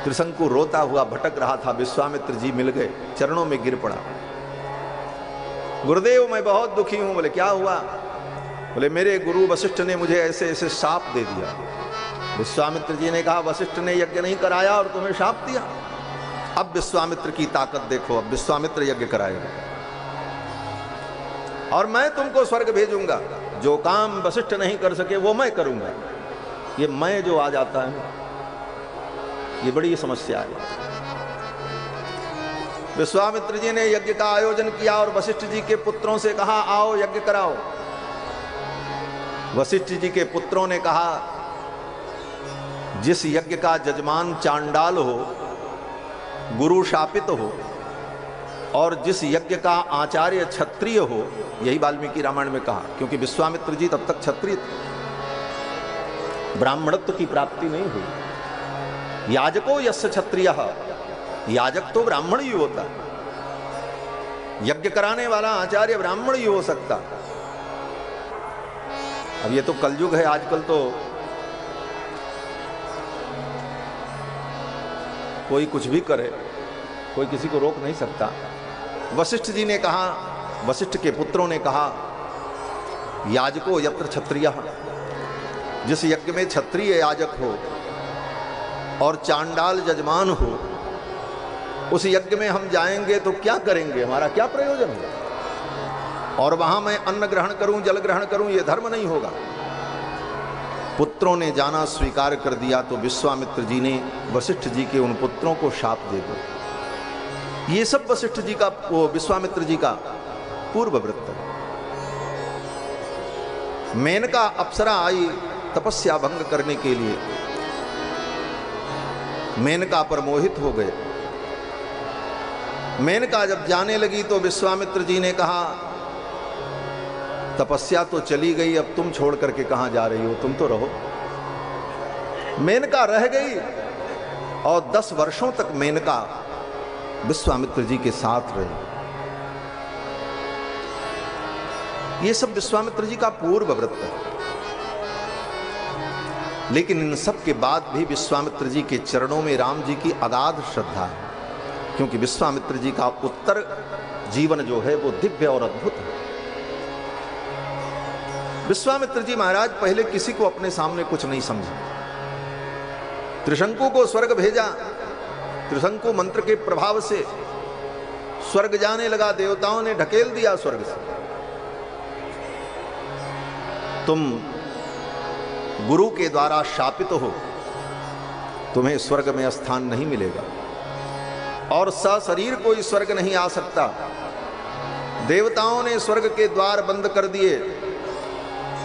S1: त्रिशंकु रोता हुआ भटक रहा था, विश्वामित्र जी मिल गए, चरणों में गिर पड़ा। गुरुदेव मैं बहुत दुखी हूं। बोले क्या हुआ? बोले मेरे गुरु वशिष्ठ ने मुझे ऐसे ऐसे शाप दे दिया। विश्वामित्र जी ने कहा वशिष्ठ ने यज्ञ नहीं कराया और तुम्हें शाप दिया? अब विश्वामित्र की ताकत देखो, अब विश्वामित्र यज्ञ कराएगा और मैं तुमको स्वर्ग भेजूंगा। जो काम वशिष्ठ नहीं कर सके वो मैं करूंगा। ये मैं जो आ जाता है ये बड़ी समस्या है। विश्वामित्र जी ने यज्ञ का आयोजन किया और वशिष्ठ जी के पुत्रों से कहा आओ यज्ञ कराओ। वशिष्ठ जी के पुत्रों ने कहा जिस यज्ञ का जजमान चांडाल हो, गुरु शापित हो और जिस यज्ञ का आचार्य क्षत्रिय हो, यही वाल्मीकि रामायण में कहा, क्योंकि विश्वामित्र जी तब तक क्षत्रिय थे, ब्राह्मणत्व की प्राप्ति नहीं हुई। याजको यस्य क्षत्रियः, याजक तो ब्राह्मण ही होता, यज्ञ कराने वाला आचार्य ब्राह्मण ही हो सकता। अब ये तो कलयुग है, आजकल तो कोई कुछ भी करे, कोई किसी को रोक नहीं सकता। वशिष्ठ जी ने कहा, वशिष्ठ के पुत्रों ने कहा याजको यत्र क्षत्रियः, जिस यज्ञ में क्षत्रिय याजक हो और चांडाल जजमान हो, उस यज्ञ में हम जाएंगे तो क्या करेंगे, हमारा क्या प्रयोजन होगा। और वहां मैं अन्न ग्रहण करूं, जल ग्रहण करूं, यह धर्म नहीं होगा। पुत्रों ने जाना स्वीकार कर दिया तो विश्वामित्र जी ने वशिष्ठ जी के उन पुत्रों को शाप दे दिया। ये सब वशिष्ठ जी का, वो विश्वामित्र जी का पूर्व वृत्त है। मेनका अप्सरा आई तपस्या भंग करने के लिए, मेनका पर मोहित हो गए। मेनका जब जाने लगी तो विश्वामित्र जी ने कहा, तपस्या तो चली गई, अब तुम छोड़ करके कहां जा रही हो, तुम तो रहो। मेनका रह गई और 10 वर्षों तक मेनका विश्वामित्र जी के साथ रही। ये सब विश्वामित्र जी का पूर्व वृत्त है। लेकिन इन सब के बाद भी विश्वामित्र जी के चरणों में राम जी की अगाध श्रद्धा है, क्योंकि विश्वामित्र जी का उत्तर जीवन जो है वो दिव्य और अद्भुत है। विश्वामित्र जी महाराज पहले किसी को अपने सामने कुछ नहीं समझे। त्रिशंकु को स्वर्ग भेजा, त्रिशंकु मंत्र के प्रभाव से स्वर्ग जाने लगा, देवताओं ने ढकेल दिया स्वर्ग से। तुम गुरु के द्वारा शापित हो, तुम्हें स्वर्ग में स्थान नहीं मिलेगा, और सशरीर कोई स्वर्ग नहीं आ सकता। देवताओं ने स्वर्ग के द्वार बंद कर दिए।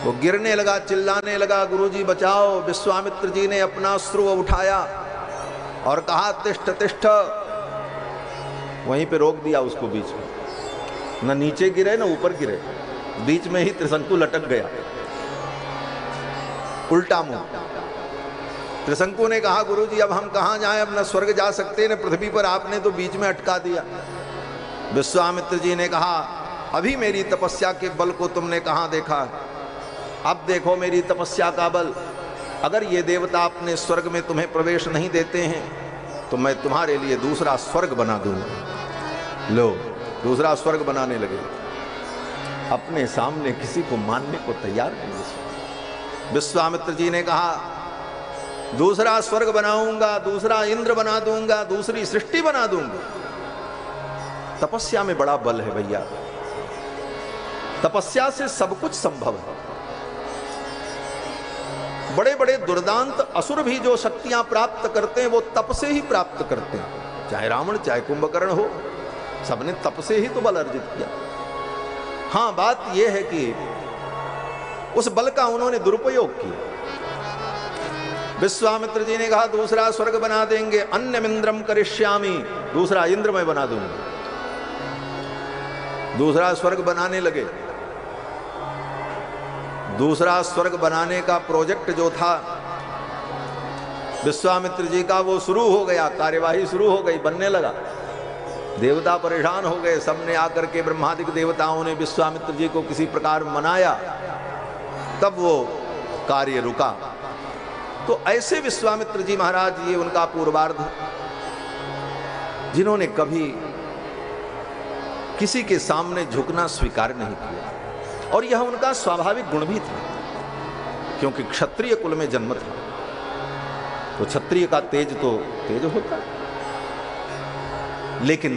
S1: वो गिरने लगा, चिल्लाने लगा, गुरुजी बचाओ। विश्वामित्र जी ने अपना अश्रु उठाया और कहा, तिष्ठ तिष्ठ। वहीं पे रोक दिया उसको बीच में, न नीचे गिरे न ऊपर गिरे, बीच में ही त्रिशंकु लटक गया, उल्टा मुंह। त्रिशंकु ने कहा, गुरुजी अब हम कहां जाएं, अब न स्वर्ग जा सकते न पृथ्वी पर, आपने तो बीच में अटका दिया। विश्वामित्र जी ने कहा, अभी मेरी तपस्या के बल को तुमने कहां देखा, अब देखो मेरी तपस्या का बल। अगर ये देवता अपने स्वर्ग में तुम्हें प्रवेश नहीं देते हैं तो मैं तुम्हारे लिए दूसरा स्वर्ग बना दूंगा। लो, दूसरा स्वर्ग बनाने लगे। अपने सामने किसी को मानने को तैयार नहीं। विश्वामित्र जी ने कहा, दूसरा स्वर्ग बनाऊंगा, दूसरा इंद्र बना दूंगा, दूसरी सृष्टि बना दूंगा। तपस्या में बड़ा बल है भैया, तपस्या से सब कुछ संभव है। बड़े बड़े दुर्दांत असुर भी जो शक्तियां प्राप्त करते हैं वो तप से ही प्राप्त करते हैं। चाहे रावण चाहे कुंभकर्ण हो, सबने तप से ही तो बल अर्जित किया। हां, बात यह है कि उस बल का उन्होंने दुरुपयोग किया। विश्वामित्र जी ने कहा, दूसरा स्वर्ग बना देंगे, अन्यमिंद्रम करिष्यामि, दूसरा इंद्र मैं बना दूंगा। दूसरा स्वर्ग बनाने लगे। दूसरा स्वर्ग बनाने का प्रोजेक्ट जो था विश्वामित्र जी का, वो शुरू हो गया, कार्यवाही शुरू हो गई, बनने लगा। देवता परेशान हो गए, सबने आकर के, ब्रह्मादिक देवताओं ने विश्वामित्र जी को किसी प्रकार मनाया, तब वो कार्य रुका। तो ऐसे विश्वामित्र जी महाराज, ये उनका पूर्वार्ध, जिन्होंने कभी किसी के सामने झुकना स्वीकार नहीं किया, और यह उनका स्वाभाविक गुण भी था, क्योंकि क्षत्रिय कुल में जन्म था, तो क्षत्रिय का तेज तो तेज होता। लेकिन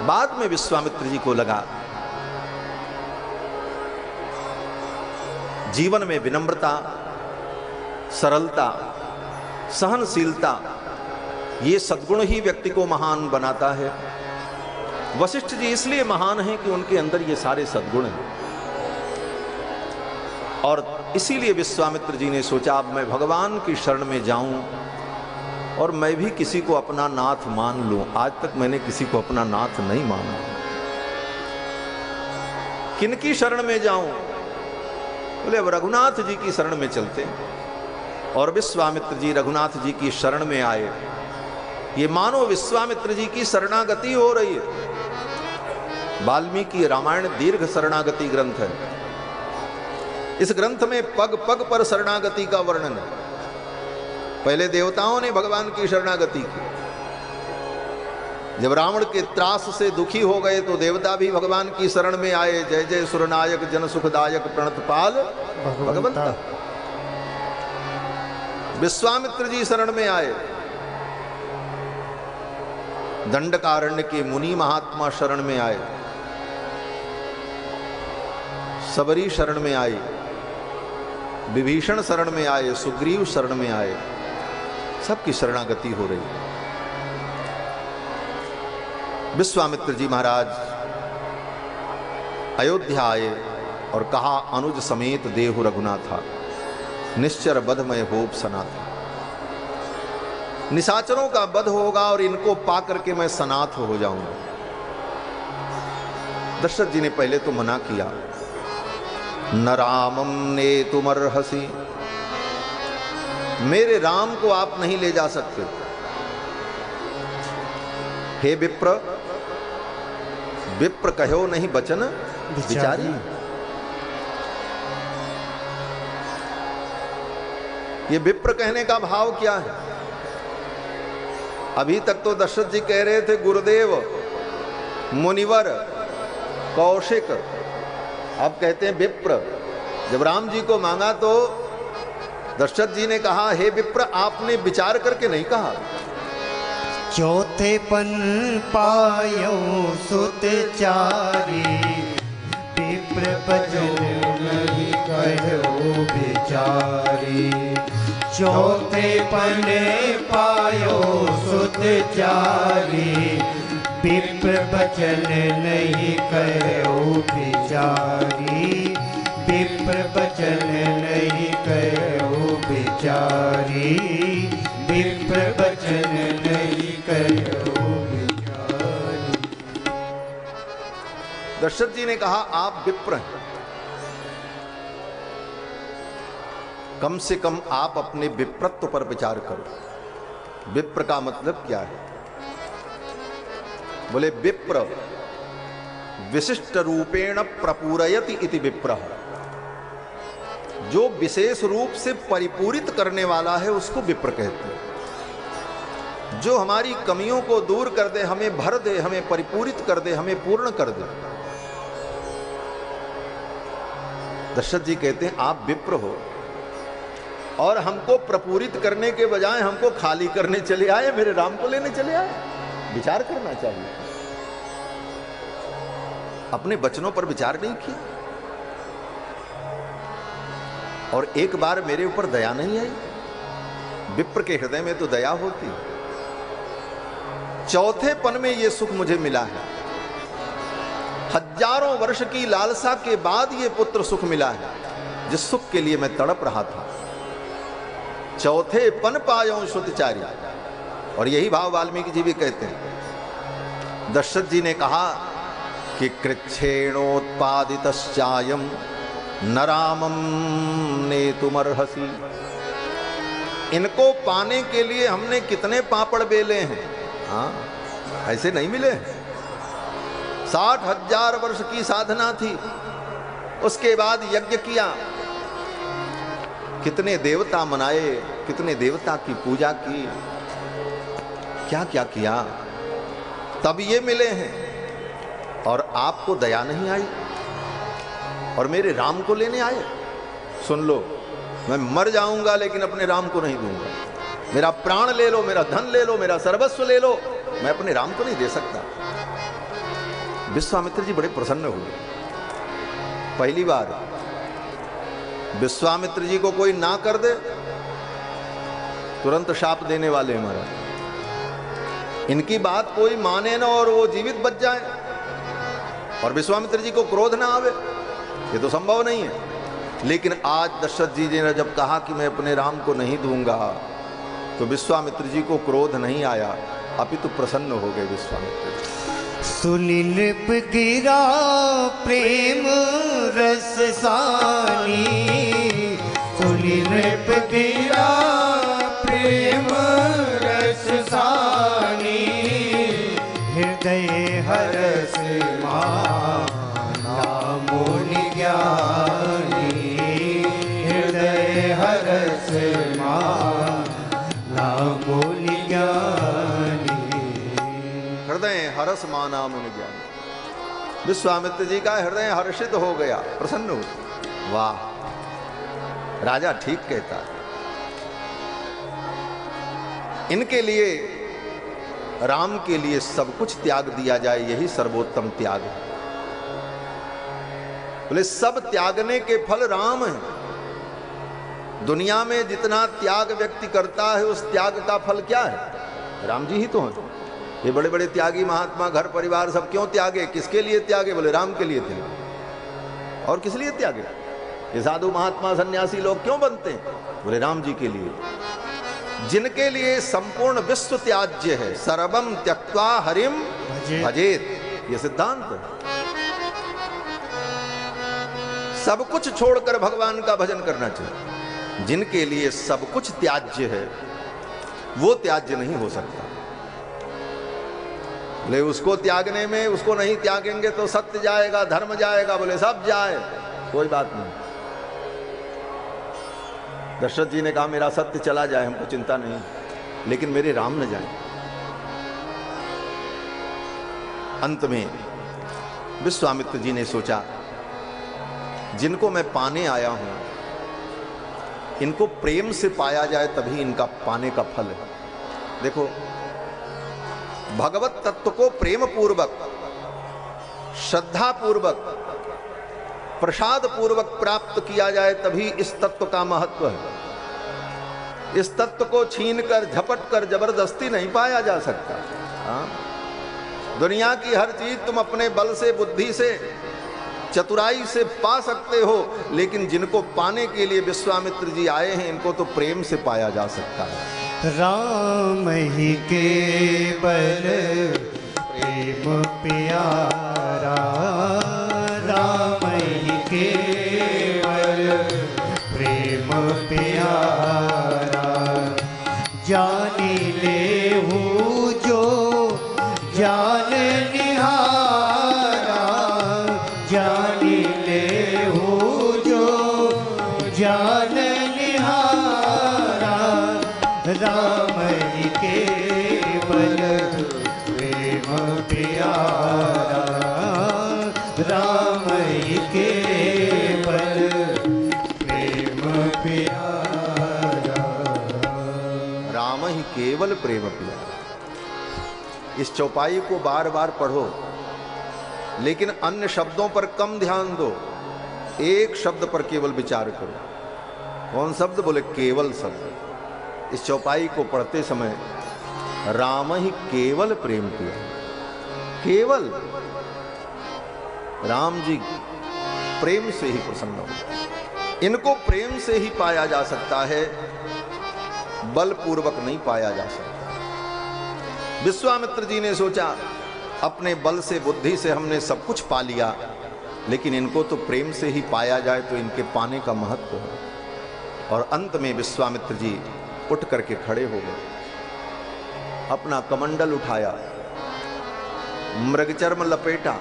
S1: बाद में विश्वामित्र जी को लगा, जीवन में विनम्रता, सरलता, सहनशीलता, ये सद्गुण ही व्यक्ति को महान बनाता है। वशिष्ठ जी इसलिए महान हैं कि उनके अंदर ये सारे सद्गुण हैं, और इसीलिए विश्वामित्र जी ने सोचा, अब मैं भगवान की शरण में जाऊं और मैं भी किसी को अपना नाथ मान लूं। आज तक मैंने किसी को अपना नाथ नहीं माना। किनकी शरण में जाऊं? बोले, अब रघुनाथ जी की शरण में चलते हैं। और विश्वामित्र जी रघुनाथ जी की शरण में आए। ये मानो विश्वामित्र जी की शरणागति हो रही है। वाल्मीकि रामायण दीर्घ शरणागति ग्रंथ है। इस ग्रंथ में पग पग पर शरणागति का वर्णन है। पहले देवताओं ने भगवान की शरणागति की, जब रावण के त्रास से दुखी हो गए तो देवता भी भगवान की शरण में आए। जय जय सुरनायक जन सुखदायक प्रणतपाल भगवंता। विश्वामित्र जी शरण में आए, दंडकारण्य के मुनि महात्मा शरण में आए, सबरी शरण में आई, विभीषण शरण में आए, सुग्रीव शरण में आए, सबकी शरणागति हो रही। विश्वामित्र जी महाराज अयोध्या आए और कहा, अनुज समेत देहु रघुनाथा, निश्चर बधमय होप सनाथा। निशाचरों का वध होगा और इनको पा करके मैं सनाथ हो जाऊंगा। दशरथ जी ने पहले तो मना किया, न रामम ने तुमर्हसी, मेरे राम को आप नहीं ले जा सकते। हे विप्र, विप्र कहो नहीं बचन विचारी। ये विप्र कहने का भाव क्या है? अभी तक तो दशरथ जी कह रहे थे गुरुदेव, मुनिवर, कौशिक, अब कहते हैं विप्र। जब राम जी को मांगा तो दशरथ जी ने कहा, हे विप्र, आपने विचार करके नहीं कहा।
S2: चौथे पन पायो सुत चारी, विप्र भजन नहीं कहो बिचारी। चौथे पन पायो सुत चारी, विप्र भजन नहीं कहो बिचारी। विप्र भजन नहीं कहो बिचारी। विप्र भजन नहीं कहो बिचारी।
S1: दशरथ जी ने कहा, आप विप्र हैं, कम से कम आप अपने विप्रत्व पर विचार करो। विप्र का मतलब क्या है? बोले विप्र विशिष्ट रूपेण प्रपूरयति इति विप्र। जो विशेष रूप से परिपूरित करने वाला है उसको विप्र कहते हैं। जो हमारी कमियों को दूर कर दे, हमें भर दे, हमें परिपूरित कर दे, हमें पूर्ण कर दे। दशरथ जी कहते हैं, आप विप्र हो और हमको प्रपूरित करने के बजाय हमको खाली करने चले आए, मेरे राम को लेने चले आए। विचार करना चाहिए। अपने वचनों पर विचार नहीं किया और एक बार मेरे ऊपर दया नहीं आई। विप्र के हृदय में तो दया होती। चौथे पन में यह सुख मुझे मिला है। हजारों वर्ष की लालसा के बाद यह पुत्र सुख मिला है, जिस सुख के लिए मैं तड़प रहा था। चौथे पन पायो सुतचारी। और यही भाव वाल्मीकि जी भी कहते हैं। दशरथ जी ने कहा कि कृच्छेणोत्पादितश्चायं न रामं नेतुमर्हसि। इनको पाने के लिए हमने कितने पापड़ बेले हैं। हाँ, ऐसे नहीं मिले। 60,000 वर्ष की साधना थी, उसके बाद यज्ञ किया, कितने देवता मनाए, कितने देवता की पूजा की, क्या क्या किया, तब ये मिले हैं। और आपको दया नहीं आई और मेरे राम को लेने आए। सुन लो, मैं मर जाऊंगा लेकिन अपने राम को नहीं दूंगा। मेरा प्राण ले लो, मेरा धन ले लो, मेरा सर्वस्व ले लो, मैं अपने राम को नहीं दे सकता। विश्वामित्र जी बड़े प्रसन्न हुए। पहली बार विश्वामित्र जी को कोई ना कर दे, तुरंत शाप देने वाले महाराज। इनकी बात कोई माने ना और वो जीवित बच जाए और विश्वामित्र जी को क्रोध ना आवे, ये तो संभव नहीं है। लेकिन आज दशरथ जी ने जब कहा कि मैं अपने राम को नहीं दूंगा, तो विश्वामित्र जी को क्रोध नहीं आया, अपितु प्रसन्न हो गए विश्वामित्र जी।
S2: सुनि नृप गिरा प्रेम रस सानी। सुनि नृप गिरा प्रेम रस सानी। हृदय हरस माना मुनि ज्ञानी। हृदय हरस माना मुनि ज्ञानी।
S1: हृदय माना मुनि ज्ञानी। विश्वामित्र जी का हृदय हर्षित हो गया, प्रसन्न हो गया। वाह, राजा ठीक कहता है। इनके लिए, राम के लिए सब कुछ त्याग दिया जाए, यही सर्वोत्तम त्याग है। बोले सब त्यागने के फल राम है। दुनिया में जितना त्याग व्यक्ति करता है उस त्याग का फल क्या है? राम जी ही तो हैं। ये बड़े बड़े त्यागी महात्मा घर परिवार सब क्यों त्यागे, किसके लिए त्यागे? बोले राम के लिए थे। और किस लिए त्यागे? ये साधु महात्मा सन्यासी लोग क्यों बनते हैं? बोले राम जी के लिए, जिनके लिए संपूर्ण विश्व त्याज्य है। सर्वम त्यक्त्वा हरिम भजेत, ये सिद्धांत है। सब कुछ छोड़कर भगवान का भजन करना चाहिए। जिनके लिए सब कुछ त्याज्य है वो त्याज्य नहीं हो सकता। बोले उसको त्यागने में, उसको नहीं त्यागेंगे तो सत्य जाएगा, धर्म जाएगा। बोले सब जाए, कोई बात नहीं। दशरथ जी ने कहा मेरा सत्य चला जाए हमको चिंता नहीं, लेकिन मेरे राम न जाए। अंत में विश्वामित्र जी ने सोचा जिनको मैं पाने आया हूं, इनको प्रेम से पाया जाए तभी इनका पाने का फल है। देखो, भगवत तत्व को प्रेम पूर्वक, श्रद्धा पूर्वक, प्रसाद पूर्वक प्राप्त किया जाए तभी इस तत्व का महत्व है। इस तत्व को छीनकर, झपट कर जबरदस्ती नहीं पाया जा सकता। दुनिया की हर चीज तुम अपने बल से, बुद्धि से, चतुराई से पा सकते हो, लेकिन जिनको पाने के लिए विश्वामित्र जी आए हैं इनको तो प्रेम से पाया जा सकता है।
S2: राम ही केवल प्रेम प्यारा, राम ही केवल प्रेम प्यारा। जानी ले हूँ जो जान निहारा, जानी ले हूँ जो जान निहारा। राम ही केवल प्रेम प्यारा, राम ही केवल प्रेम प्यारा।
S1: राम ही केवल प्रेम प्यारा। इस चौपाई को बार बार पढ़ो, लेकिन अन्य शब्दों पर कम ध्यान दो। एक शब्द पर केवल विचार करो। कौन शब्द? बोले केवल शब्द। इस चौपाई को पढ़ते समय राम ही केवल प्रेम प्यारा, केवल राम जी प्रेम से ही प्रसन्न हो। इनको प्रेम से ही पाया जा सकता है, बलपूर्वक नहीं पाया जा सकता। विश्वामित्र जी ने सोचा अपने बल से, बुद्धि से हमने सब कुछ पा लिया, लेकिन इनको तो प्रेम से ही पाया जाए तो इनके पाने का महत्व है। और अंत में विश्वामित्र जी उठ करके खड़े हो गए, अपना कमंडल उठाया, मृगचर्म लपेटा।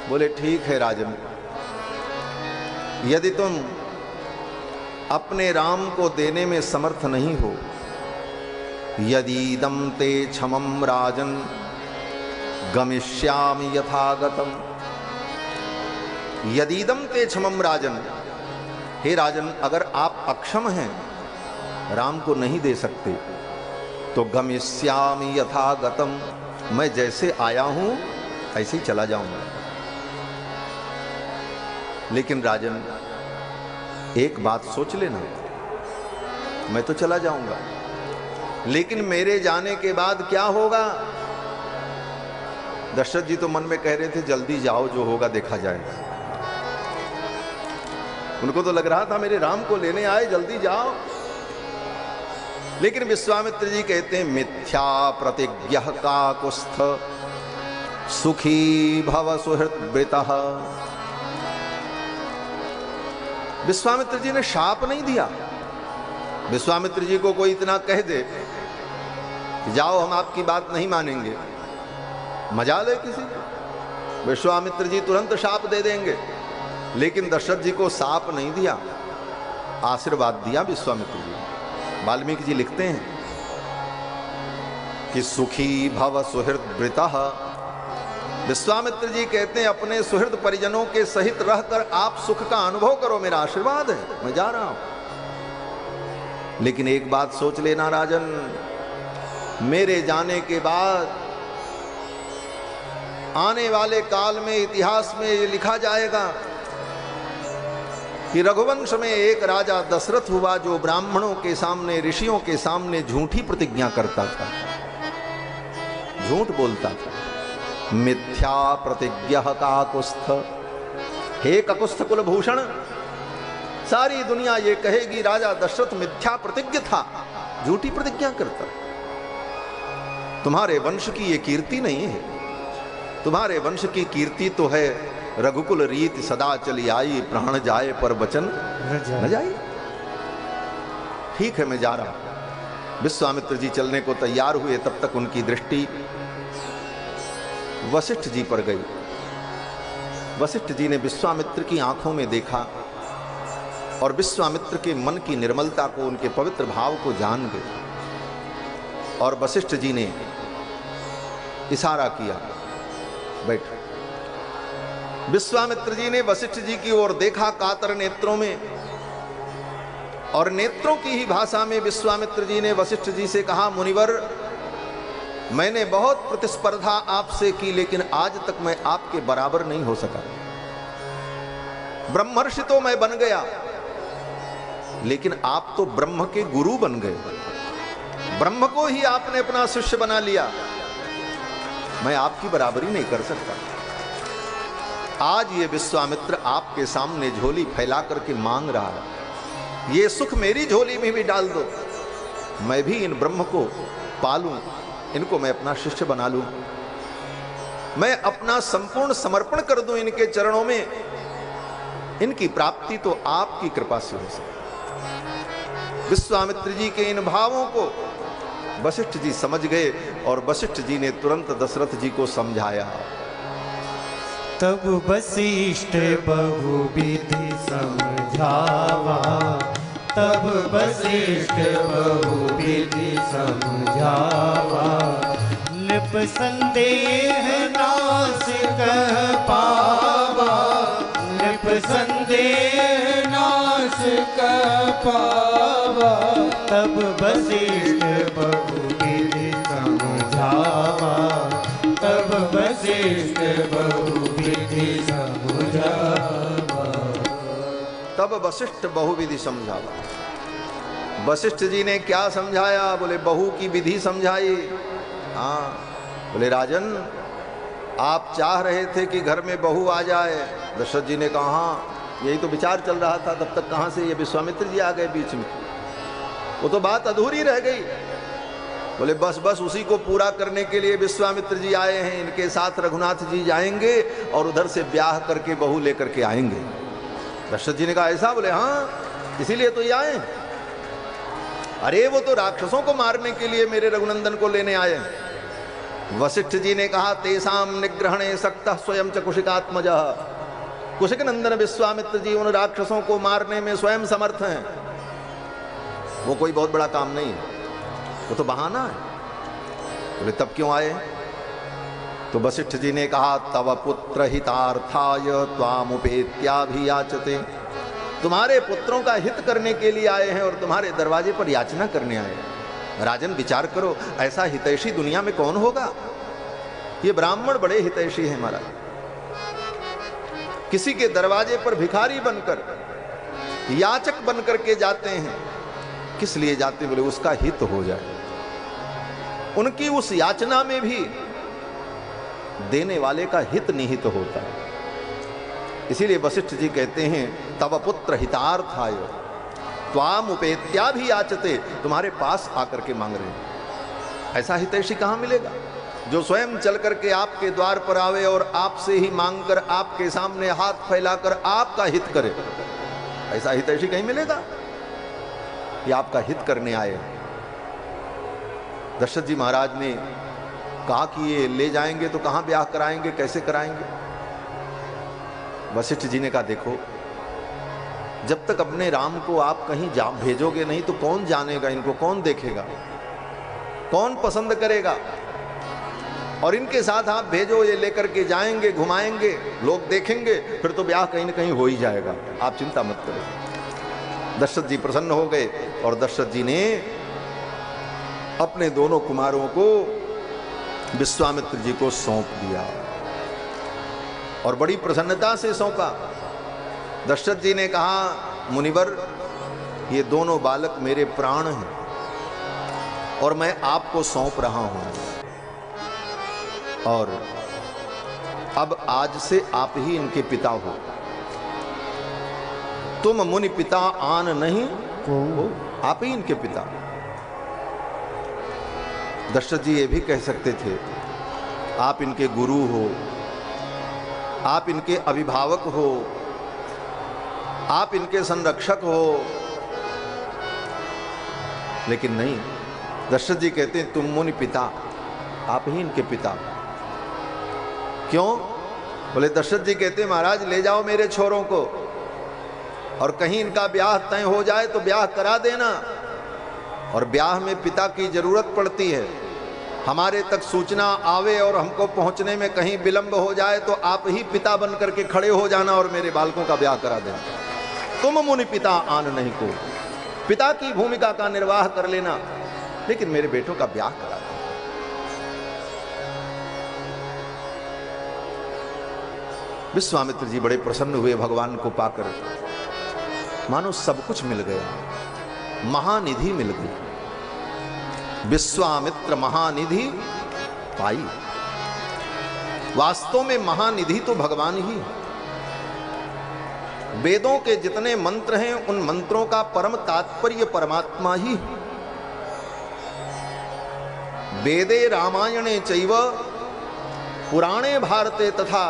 S1: बोले ठीक है राजन, यदि तुम अपने राम को देने में समर्थ नहीं हो, यदीदं ते क्षमं राजन गमिष्यामि यथागतम। यदीदं ते क्षमं राजन, हे राजन अगर आप अक्षम हैं, राम को नहीं दे सकते, तो गमिष्यामि यथागतम, मैं जैसे आया हूं ऐसे ही चला जाऊंगा। लेकिन राजन एक बात सोच लेना, मैं तो चला जाऊंगा, लेकिन मेरे जाने के बाद क्या होगा? दशरथ जी तो मन में कह रहे थे जल्दी जाओ, जो होगा देखा जाएगा। उनको तो लग रहा था मेरे राम को लेने आए, जल्दी जाओ। लेकिन विश्वामित्र जी कहते हैं मिथ्या प्रतिज्ञ काकुस्थ सुखी भव सुहृत वृतः। विश्वामित्र जी ने शाप नहीं दिया। विश्वामित्र जी को कोई इतना कह दे जाओ हम आपकी बात नहीं मानेंगे, मजाल है किसी को? विश्वामित्र जी तुरंत शाप दे देंगे, लेकिन दशरथ जी को शाप नहीं दिया, आशीर्वाद दिया विश्वामित्र जी। वाल्मीकि जी लिखते हैं कि सुखी भव सुहृद वृतः विश्वामित्र जी कहते हैं अपने सुहृद परिजनों के सहित रहकर आप सुख का अनुभव करो, मेरा आशीर्वाद है, मैं जा रहा हूं। लेकिन एक बात सोच लेना राजन, मेरे जाने के बाद आने वाले काल में इतिहास में ये लिखा जाएगा कि रघुवंश में एक राजा दशरथ हुआ जो ब्राह्मणों के सामने, ऋषियों के सामने झूठी प्रतिज्ञा करता था, झूठ बोलता था। मिथ्या प्रतिज्ञा काकुस्थ, हे ककुस्थ कुलभूषण, सारी दुनिया ये कहेगी राजा दशरथ मिथ्या प्रतिज्ञ था, झूठी प्रतिज्ञा करता। तुम्हारे वंश की ये कीर्ति नहीं है, तुम्हारे वंश की कीर्ति तो है रघुकुल रीत सदा चली आई, प्राण जाए पर वचन न जाए। ठीक है, मैं जा रहा हूं। विश्वामित्र जी चलने को तैयार हुए, तब तक उनकी दृष्टि वशिष्ठ जी पर गई। वशिष्ठ जी ने विश्वामित्र की आंखों में देखा और विश्वामित्र के मन की निर्मलता को, उनके पवित्र भाव को जान गए। और वशिष्ठ जी ने इशारा किया, बैठ। विश्वामित्र जी ने वशिष्ठ जी की ओर देखा कातर नेत्रों में, और नेत्रों की ही भाषा में विश्वामित्र जी ने वशिष्ठ जी से कहा, मुनिवर, मैंने बहुत प्रतिस्पर्धा आपसे की, लेकिन आज तक मैं आपके बराबर नहीं हो सका। ब्रह्मर्षि तो मैं बन गया, लेकिन आप तो ब्रह्म के गुरु बन गए, ब्रह्म को ही आपने अपना शिष्य बना लिया, मैं आपकी बराबरी नहीं कर सकता। आज ये विश्वामित्र आपके सामने झोली फैला करके मांग रहा है, ये सुख मेरी झोली में भी डाल दो, मैं भी इन ब्रह्म को पालूं, इनको मैं अपना शिष्य बना लूं, मैं अपना संपूर्ण समर्पण कर दूं इनके चरणों में, इनकी प्राप्ति तो आपकी कृपा से हो सके। विश्वामित्र जी के इन भावों को वशिष्ठ जी समझ गए और वशिष्ठ जी ने तुरंत दशरथ जी को समझाया।
S2: तब वशिष्ठ बहुविधि समझावा, तब वशिष्ठ बहुविधि समझावा, नृप संदेह नाश कह पावा, नृप संदेह नाश कह पावा, तब वशिष्ठ बहुविधि समझावा, तब वशिष्ठ बहुविधि समझावा।
S1: तब वशिष्ठ बहुविधि समझावा। वशिष्ठ जी ने क्या समझाया? बोले बहु की विधि समझाई। हाँ, बोले राजन, आप चाह रहे थे कि घर में बहू आ जाए। दशरथ जी ने कहा हाँ, यही तो विचार चल रहा था, तब तक कहाँ से ये विश्वामित्र जी आ गए बीच में, वो तो बात अधूरी रह गई। बोले बस बस उसी को पूरा करने के लिए विश्वामित्र जी आए हैं, इनके साथ रघुनाथ जी जाएंगे और उधर से ब्याह करके बहू लेकर के आएंगे। दशरथ जी ने कहा ऐसा? बोले हाँ, इसीलिए तो ये आए। अरे वो तो राक्षसों को मारने के लिए मेरे रघुनंदन को लेने आए हैं। वशिष्ठ जी ने कहा तेसाम निग्रहणे सक्तः स्वयं च कुशिकात्मजः। कुशिक नंदन विश्वामित्र जी उन राक्षसों को मारने में स्वयं समर्थ हैं, वो कोई बहुत बड़ा काम नहीं है, वो तो बहाना है। बोले तब क्यों आए? तो वशिष्ठ जी ने कहा तव पुत्र हितार्थाय त्वामुपेत्याभियाचते। तुम्हारे पुत्रों का हित करने के लिए आए हैं और तुम्हारे दरवाजे पर याचना करने आए हैं। राजन विचार करो, ऐसा हितैषी दुनिया में कौन होगा? ये ब्राह्मण बड़े हितैषी हैं महाराज। किसी के दरवाजे पर भिखारी बनकर, याचक बनकर के जाते हैं। किस लिए जाते? बोले उसका हित हो जाए। उनकी उस याचना में भी देने वाले का हित निहित होता है। इसीलिए वशिष्ठ जी कहते हैं तव पुत्र हितार्थाय त्वाम उपेत्याभियाचते। तुम्हारे पास आकर के मांग रहे हैं। ऐसा हितैषी कहां मिलेगा जो स्वयं चल करके आपके द्वार पर आवे और आपसे ही मांगकर आपके सामने हाथ फैलाकर आपका हित करे? ऐसा हितैषी कहीं मिलेगा? ये आपका हित करने आए। दशरथ जी महाराज ने कहा कि ये ले जाएंगे तो कहां ब्याह कराएंगे, कैसे कराएंगे? वशिष्ठ जी ने कहा देखो, जब तक अपने राम को आप कहीं जा भेजोगे नहीं तो कौन जानेगा इनको, कौन देखेगा, कौन पसंद करेगा? और इनके साथ आप भेजो, ये लेकर के जाएंगे, घुमाएंगे, लोग देखेंगे, फिर तो ब्याह कहीं ना कहीं हो ही जाएगा, आप चिंता मत करो। दशरथ जी प्रसन्न हो गए और दशरथ जी ने अपने दोनों कुमारों को विश्वामित्र जी को सौंप दिया और बड़ी प्रसन्नता से सौंपा। दशरथ जी ने कहा, मुनिवर, ये दोनों बालक मेरे प्राण हैं और मैं आपको सौंप रहा हूं, और अब आज से आप ही इनके पिता हो। तुम मुनि पिता आन नहीं हो, आप ही इनके पिता। दशरथ जी ये भी कह सकते थे, आप इनके गुरु हो, आप इनके अभिभावक हो, आप इनके संरक्षक हो, लेकिन नहीं। दशरथ जी कहते हैं, तुम मुनि पिता, आप ही इनके पिता। क्यों? बोले, दशरथ जी कहते हैं, महाराज ले जाओ मेरे छोरों को, और कहीं इनका ब्याह तय हो जाए तो ब्याह करा देना। और ब्याह में पिता की जरूरत पड़ती है, हमारे तक सूचना आवे और हमको पहुंचने में कहीं विलंब हो जाए तो आप ही पिता बन करके खड़े हो जाना और मेरे बालकों का ब्याह करा देना। तुम मुनि पिता आन नहीं को, पिता की भूमिका का निर्वाह कर लेना, लेकिन मेरे बेटों का ब्याह करा देना। विश्वामित्र जी बड़े प्रसन्न हुए भगवान को पाकर, मानो सब कुछ मिल गया, महानिधि मिल गई। विश्वामित्र महानिधि पाई। वास्तव में महानिधि तो भगवान ही है। वेदों के जितने मंत्र हैं उन मंत्रों का परम तात्पर्य परमात्मा ही है। वेदे रामायणे चैव पुराणे भारते तथा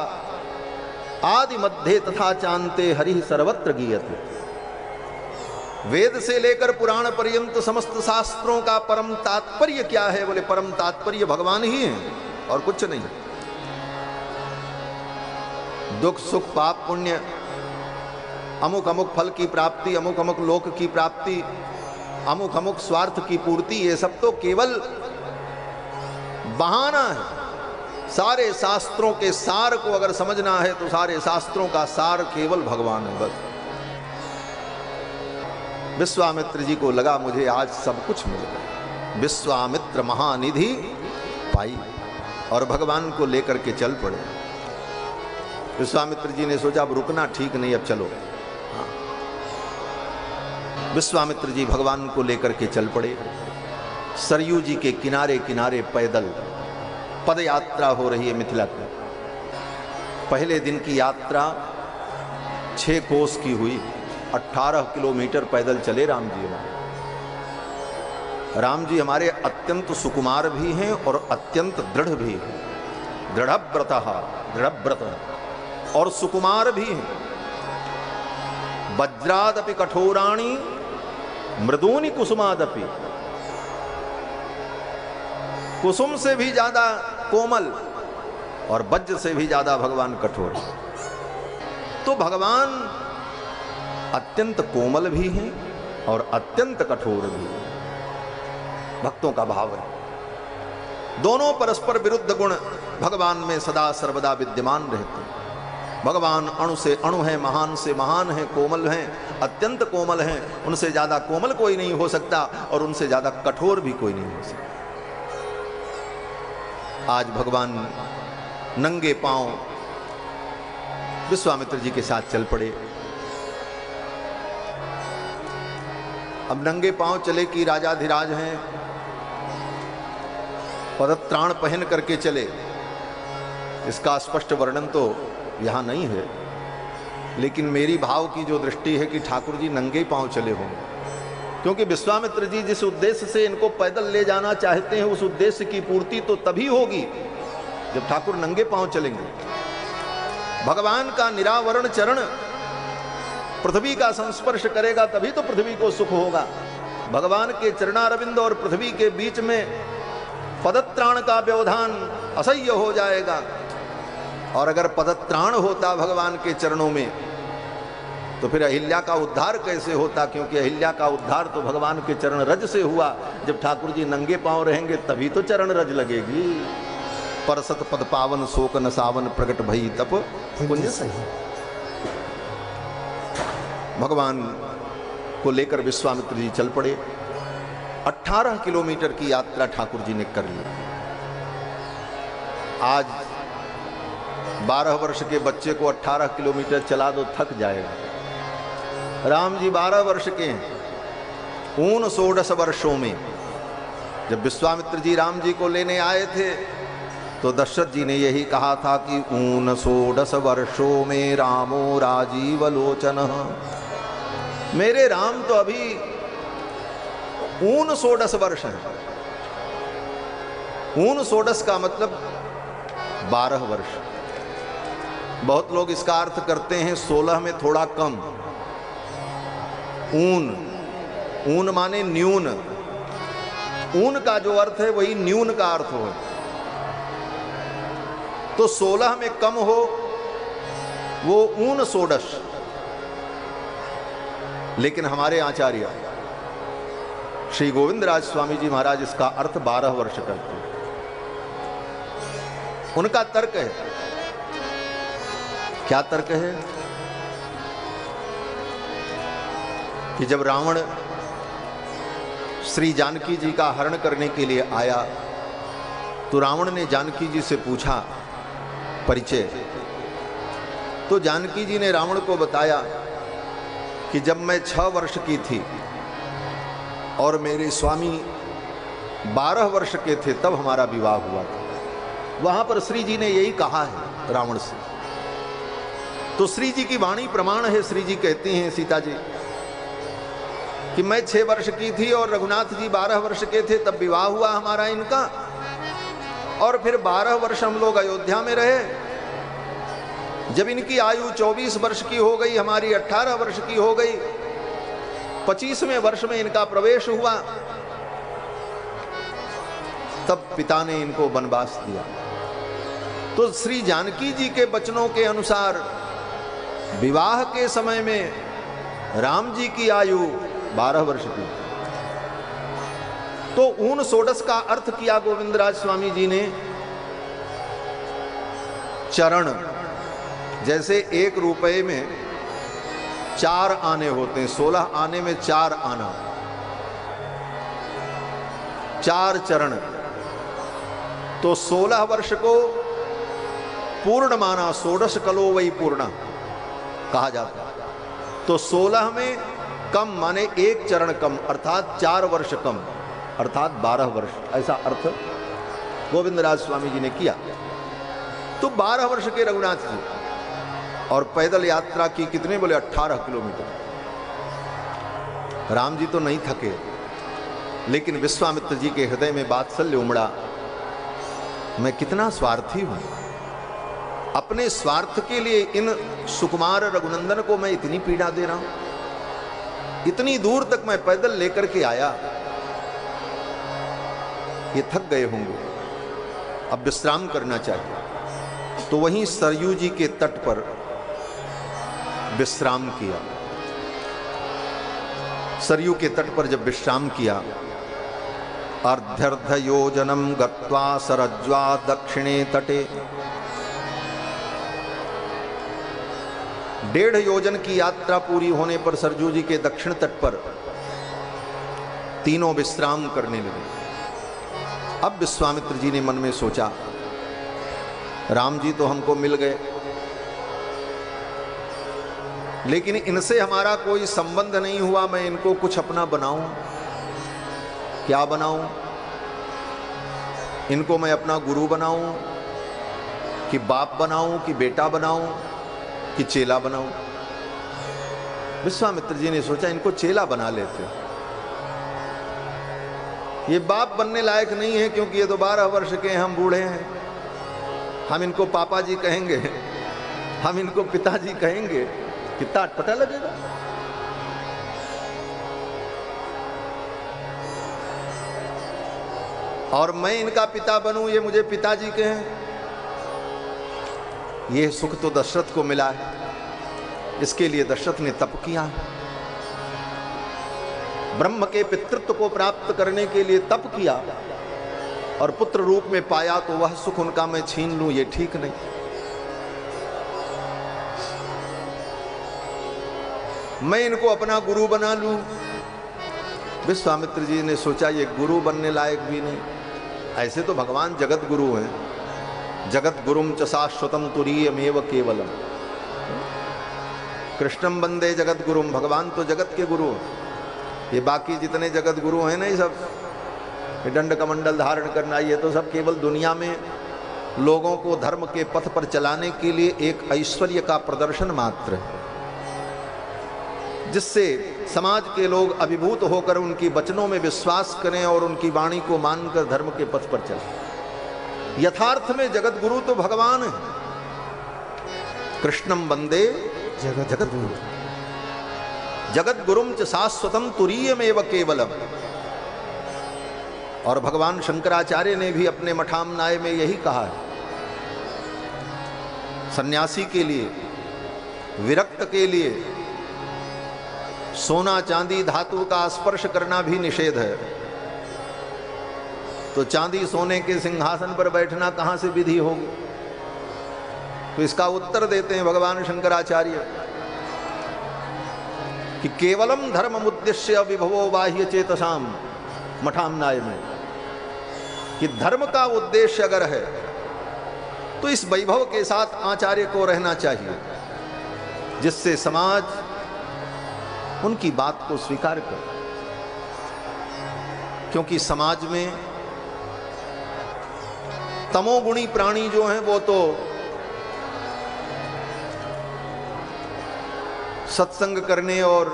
S1: आदि मध्य तथा चांते हरि सर्वत्र गीयते। वेद से लेकर पुराण पर्यंत समस्त शास्त्रों का परम तात्पर्य क्या है? बोले, परम तात्पर्य भगवान ही है और कुछ नहीं। दुख सुख पाप पुण्य, अमुक अमुक फल की प्राप्ति, अमुक अमुक लोक की प्राप्ति, अमुक अमुक स्वार्थ की पूर्ति, ये सब तो केवल बहाना है। सारे शास्त्रों के सार को अगर समझना है तो सारे शास्त्रों का सार केवल भगवान है, बस। विश्वामित्र जी को लगा, मुझे आज सब कुछ मिल गया। विश्वामित्र महानिधि पाई और भगवान को लेकर के चल पड़े। विश्वामित्र जी ने सोचा, अब रुकना ठीक नहीं, अब चलो। हाँ। विश्वामित्र जी भगवान को लेकर के चल पड़े। सरयू जी के किनारे किनारे पैदल पद यात्रा हो रही है मिथिला की। पहले दिन की यात्रा 6 कोस की हुई, 18 किलोमीटर पैदल चले राम जी। राम जी हमारे अत्यंत सुकुमार भी हैं और अत्यंत दृढ़ भी हैं। दृढ़व्रत और सुकुमार भी हैं। वज्रादपि कठोराणि मृदूनि कुसुमादपि, कुसुम से भी ज्यादा कोमल और वज्र से भी ज्यादा भगवान कठोर। तो भगवान अत्यंत कोमल भी हैं और अत्यंत कठोर भी हैं। भक्तों का भाव है। दोनों परस्पर विरुद्ध गुण भगवान में सदा सर्वदा विद्यमान रहते हैं। भगवान अणु से अणु है, महान से महान है, कोमल हैं, अत्यंत कोमल हैं। उनसे ज्यादा कोमल कोई नहीं हो सकता और उनसे ज्यादा कठोर भी कोई नहीं हो सकता। आज भगवान नंगे पांव विश्वामित्र जी के साथ चल पड़े। अब नंगे पांव चले कि राजाधिराज हैं, पदत्राण पहन करके चले, इसका स्पष्ट वर्णन तो यहां नहीं है, लेकिन मेरी भाव की जो दृष्टि है कि ठाकुर जी नंगे पांव चले होंगे, क्योंकि विश्वामित्र जी जिस उद्देश्य से इनको पैदल ले जाना चाहते हैं उस उद्देश्य की पूर्ति तो तभी होगी जब ठाकुर नंगे पांव चलेंगे। भगवान का निरावरण चरण पृथ्वी का संस्पर्श करेगा तभी तो पृथ्वी को सुख होगा। भगवान के चरणारविंद और पृथ्वी के बीच में पदत्राण का व्यवधान असह्य हो जाएगा। और अगर पदत्राण होता भगवान के चरणों में तो फिर अहिल्या का उद्धार कैसे होता? क्योंकि अहिल्या का उद्धार तो भगवान के चरण रज से हुआ। जब ठाकुर जी नंगे पांव रहेंगे तभी तो चरण रज लगेगी। परसत पद पावन शोक न सावन प्रकट भई तप पुण्य सही। भगवान को लेकर विश्वामित्र जी चल पड़े। 18 किलोमीटर की यात्रा ठाकुर जी ने कर ली। आज 12 वर्ष के बच्चे को 18 किलोमीटर चला दो थक जाएगा। राम जी 12 वर्ष के हैं। 19 वर्षों में जब विश्वामित्र जी राम जी को लेने आए थे तो दशरथ जी ने यही कहा था कि 19 वर्षों में रामो राजीव लोचन। मेरे राम तो अभी 19 वर्ष हैं। 19 का मतलब 12 वर्ष। बहुत लोग इसका अर्थ करते हैं 16 में थोड़ा कम। ऊन माने न्यून। ऊन का जो अर्थ है वही न्यून का अर्थ हो। तो 16 में कम हो वो 19। लेकिन हमारे आचार्य श्री गोविंद राज स्वामी जी महाराज इसका अर्थ 12 वर्ष करते हैं। उनका तर्क है। क्या तर्क है कि जब रावण श्री जानकी जी का हरण करने के लिए आया तो रावण ने जानकी जी से पूछा परिचय। तो जानकी जी ने रावण को बताया कि जब मैं 6 वर्ष की थी और मेरे स्वामी 12 वर्ष के थे तब हमारा विवाह हुआ था। वहां पर श्री जी ने यही कहा है रावण से। तो श्री जी की वाणी प्रमाण है। श्री जी कहती हैं सीता जी कि मैं 6 वर्ष की थी और रघुनाथ जी 12 वर्ष के थे तब विवाह हुआ हमारा इनका, और फिर 12 वर्ष हम लोग अयोध्या में रहे। जब इनकी आयु 24 वर्ष की हो गई, हमारी 18 वर्ष की हो गई, 25वें वर्ष में इनका प्रवेश हुआ, तब पिता ने इनको वनवास दिया। तो श्री जानकी जी के वचनों के अनुसार विवाह के समय में राम जी की आयु 12 वर्ष की। तो 19 का अर्थ किया गोविंदराज स्वामी जी ने चरण। जैसे 1 रुपए में 4 आने होते हैं, 16 आने में 4 आना, 4 चरण। तो 16 वर्ष को पूर्ण माना। 16 कलो वही पूर्ण कहा जाता है। तो 16 में कम माने 1 चरण कम, अर्थात 4 वर्ष कम, अर्थात 12 वर्ष। ऐसा अर्थ गोविंदराज स्वामी जी ने किया। तो 12 वर्ष के रघुनाथ जी, और पैदल यात्रा की कितने बोले 18 किलोमीटर। राम जी तो नहीं थके, लेकिन विश्वामित्र जी के हृदय में वात्सल्य उमड़ा। मैं कितना स्वार्थी हूं। अपने स्वार्थ के लिए इन सुकुमार रघुनंदन को मैं इतनी पीड़ा दे रहा हूं। इतनी दूर तक मैं पैदल लेकर के आया। ये थक गए होंगे, अब विश्राम करना चाहिए। तो वहीं सरयू जी के तट पर विश्राम किया। सरयू के तट पर जब विश्राम किया, अर्ध्यर्ध योजनम गत्वा सरज्वा दक्षिणे तटे। 1.5 योजन की यात्रा पूरी होने पर सरजू जी के दक्षिण तट पर तीनों विश्राम करने लगे। अब विश्वामित्र जी ने मन में सोचा, राम जी तो हमको मिल गए, लेकिन इनसे हमारा कोई संबंध नहीं हुआ। मैं इनको कुछ अपना बनाऊं, क्या बनाऊं? इनको मैं अपना गुरु बनाऊं कि बाप बनाऊं कि बेटा बनाऊं कि चेला बनाऊं? विश्वामित्र जी ने सोचा इनको चेला बना लेते। ये बाप बनने लायक नहीं है, क्योंकि ये तो 12 वर्ष के हैं, हम बूढ़े हैं। हम इनको पापा जी कहेंगे, हम इनको पिताजी कहेंगे, कितना अटपटा लगेगा। और मैं इनका पिता बनूं, ये मुझे पिताजी कहें। यह सुख तो दशरथ को मिला है, इसके लिए दशरथ ने तप किया। ब्रह्म के पितृत्व को प्राप्त करने के लिए तप किया, और पुत्र रूप में पाया तो वह सुख उनका मैं छीन लूं, ये ठीक नहीं। मैं इनको अपना गुरु बना लूं। विश्वामित्र जी ने सोचा ये गुरु बनने लायक भी नहीं। ऐसे तो भगवान जगत गुरु हैं। जगत गुरुम च शाश्वतम तुरीयमेव केवलम, कृष्णम वंदे जगत गुरुम, भगवान तो जगत के गुरु हैं। ये बाकी जितने जगत गुरु हैं ना, ये सब ये दंड कमंडल धारण करना, ये तो सब केवल दुनिया में लोगों को धर्म के पथ पर चलाने के लिए एक ऐश्वर्य का प्रदर्शन मात्र है, जिससे समाज के लोग अभिभूत होकर उनकी वचनों में विश्वास करें और उनकी वाणी को मानकर धर्म के पथ पर चलें। यथार्थ में जगत गुरु तो भगवान है। कृष्णम वंदे जगत गुरु, जगत गुरुम च शाश्वतम तुरीयमेव केवलम। और भगवान शंकराचार्य ने भी अपने मठामनाय में यही कहा है, सन्यासी के लिए, विरक्त के लिए सोना चांदी धातु का स्पर्श करना भी निषेध है। तो चांदी सोने के सिंहासन पर बैठना कहां से विधि होगी? तो इसका उत्तर देते हैं भगवान शंकराचार्य कि केवलम धर्म उद्देश्य विभवो बाह्य चेतसाम, मठामनाय में, कि धर्म का उद्देश्य अगर है तो इस वैभव के साथ आचार्य को रहना चाहिए, जिससे समाज उनकी बात को स्वीकार करे। क्योंकि समाज में तमोगुणी प्राणी जो हैं वो तो सत्संग करने और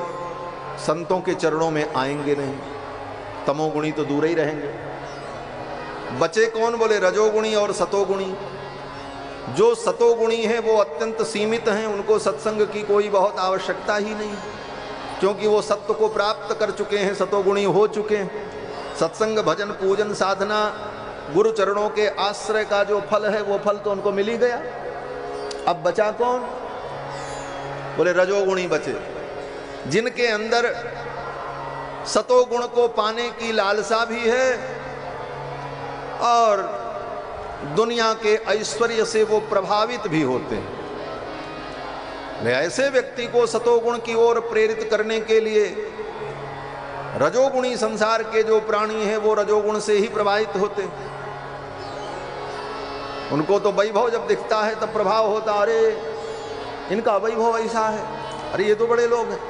S1: संतों के चरणों में आएंगे नहीं, तमोगुणी तो दूर ही रहेंगे। बचे कौन? बोले रजोगुणी और सतोगुणी। जो सतोगुणी हैं वो अत्यंत सीमित हैं, उनको सत्संग की कोई बहुत आवश्यकता ही नहीं, क्योंकि वो सत्य को प्राप्त कर चुके हैं, सतोगुणी हो चुके हैं। सत्संग, भजन, पूजन, साधना, गुरु चरणों के आश्रय का जो फल है वो फल तो उनको मिल ही गया। अब बचा कौन? बोले रजोगुणी बचे, जिनके अंदर सतोगुण को पाने की लालसा भी है और दुनिया के ऐश्वर्य से वो प्रभावित भी होते हैं। ऐसे व्यक्ति को सतोगुण की ओर प्रेरित करने के लिए रजोगुणी संसार के जो प्राणी हैं वो रजोगुण से ही प्रभावित होते हैं। उनको तो वैभव जब दिखता है तब प्रभाव होता, अरे इनका वैभव ऐसा है, अरे ये तो बड़े लोग हैं,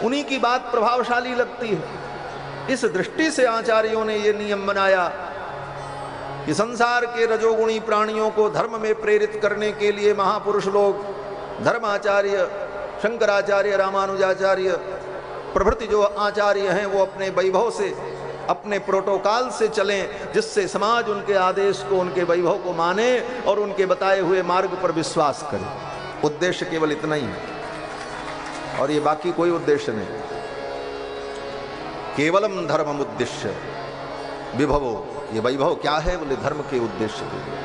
S1: उन्हीं की बात प्रभावशाली लगती है। इस दृष्टि से आचार्यों ने ये नियम बनाया कि संसार के रजोगुणी प्राणियों को धर्म में प्रेरित करने के लिए महापुरुष लोग, धर्माचार्य, शंकराचार्य, रामानुजाचार्य प्रभृति जो आचार्य हैं वो अपने वैभव से, अपने प्रोटोकॉल से चलें, जिससे समाज उनके आदेश को, उनके वैभव को माने और उनके बताए हुए मार्ग पर विश्वास करे। उद्देश्य केवल इतना ही है और ये बाकी कोई उद्देश्य नहीं। केवलम धर्मम उद्देश्य विभवो, ये वैभव क्या है? बोले धर्म के उद्देश्य के लिए।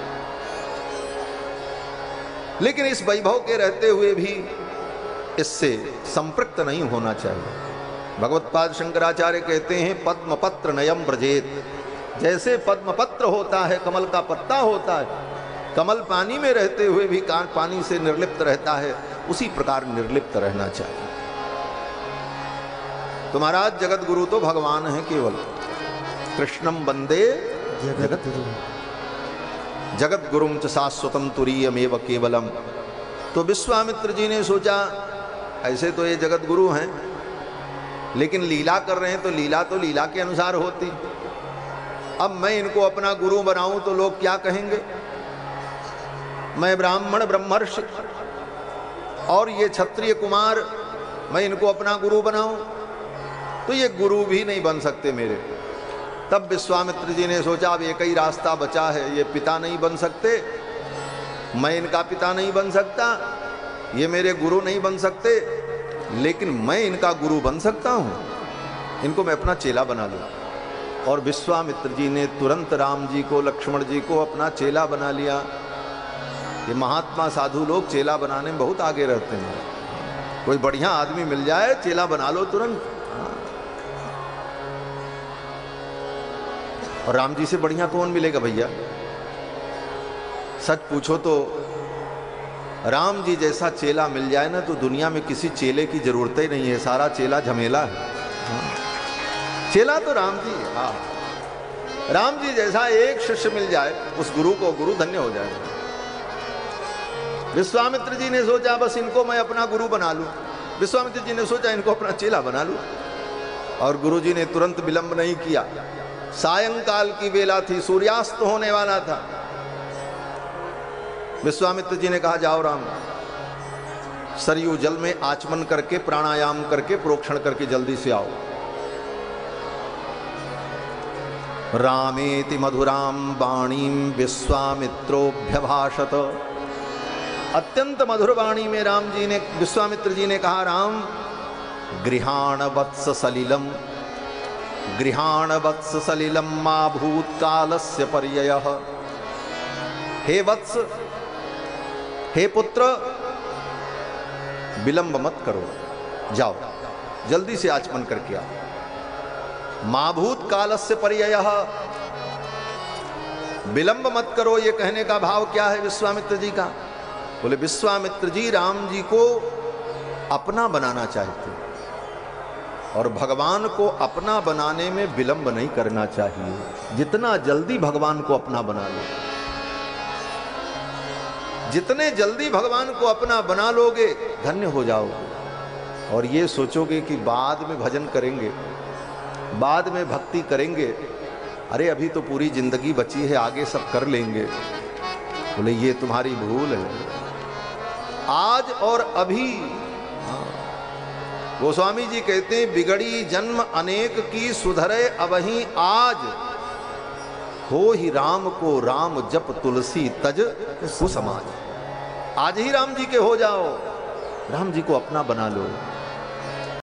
S1: लेकिन इस वैभव के रहते हुए भी इससे संपृक्त नहीं होना चाहिए। भगवत्पाद शंकराचार्य कहते हैं पद्मपत्र नयम व्रजेत, जैसे पद्मपत्र होता है, कमल का पत्ता होता है, कमल पानी में रहते हुए भी पानी से निर्लिप्त रहता है, उसी प्रकार निर्लिप्त रहना चाहिए। तो महाराज जगत गुरु तो भगवान है केवल। कृष्णम वंदे जगत गुरु, जगत गुरुम च शाश्वतम तुरीयमेव केवलम। तो विश्वामित्र जी ने सोचा ऐसे तो ये जगत गुरु हैं, लेकिन लीला कर रहे हैं तो लीला के अनुसार होती। अब मैं इनको अपना गुरु बनाऊं तो लोग क्या कहेंगे? मैं ब्राह्मण ब्रह्मर्षि और ये क्षत्रिय कुमार, मैं इनको अपना गुरु बनाऊं तो ये गुरु भी नहीं बन सकते मेरे। तब विश्वामित्र जी ने सोचा अब एक ही रास्ता बचा है, ये पिता नहीं बन सकते, मैं इनका पिता नहीं बन सकता, ये मेरे गुरु नहीं बन सकते, लेकिन मैं इनका गुरु बन सकता हूँ, इनको मैं अपना चेला बना लूँ। और विश्वामित्र जी ने तुरंत राम जी को, लक्ष्मण जी को अपना चेला बना लिया। ये महात्मा साधु लोग चेला बनाने में बहुत आगे रहते हैं। कोई बढ़िया आदमी मिल जाए, चेला बना लो तुरंत। और राम जी से बढ़िया कौन मिलेगा भैया? सच पूछो तो राम जी जैसा चेला मिल जाए ना तो दुनिया में किसी चेले की जरूरत ही नहीं है, सारा चेला झमेला है। चेला तो राम जी है। हाँ, राम जी जैसा एक शिष्य मिल जाए उस गुरु को गुरु धन्य हो जाए। विश्वामित्र जी ने सोचा बस इनको मैं अपना गुरु बना लूं, विश्वामित्र जी ने सोचा इनको अपना चेला बना लूं, और गुरु जी ने तुरंत विलंब नहीं किया। सायंकाल की वेला थी, सूर्यास्त होने वाला था। विश्वामित्र जी ने कहा जाओ राम, सरयू जल में आचमन करके प्राणायाम करके प्रोक्षण करके जल्दी से आओ। रामेति मधुराम वाणीम विश्वामित्रोभ्यभाषत। अत्यंत मधुर वाणी में राम जी ने, विश्वामित्र जी ने कहा राम गृहाण वत्स सलिलम, गृहाण वत्स सलिलम मा भूतकालस्य पर्ययः। हे वत्स, हे पुत्र, विलंब मत करो, जाओ जल्दी से आचमन करके आओ। मा भूतकालस्य पर्ययः, विलंब मत करो, ये कहने का भाव क्या है विश्वामित्र जी का? बोले विश्वामित्र जी राम जी को अपना बनाना चाहते और भगवान को अपना बनाने में विलंब नहीं करना चाहिए। जितना जल्दी भगवान को अपना बना लो, जितने जल्दी भगवान को अपना बना लोगे धन्य हो जाओगे। और ये सोचोगे कि बाद में भजन करेंगे, बाद में भक्ति करेंगे, अरे अभी तो पूरी जिंदगी बची है, आगे सब कर लेंगे। बोले ये तुम्हारी भूल है। आज और अभी, गोस्वामी जी कहते हैं बिगड़ी जन्म अनेक की सुधरे अबही आज, हो ही राम को राम जप तुलसी तज सुसमाज। आज ही राम जी के हो जाओ, राम जी को अपना बना लो।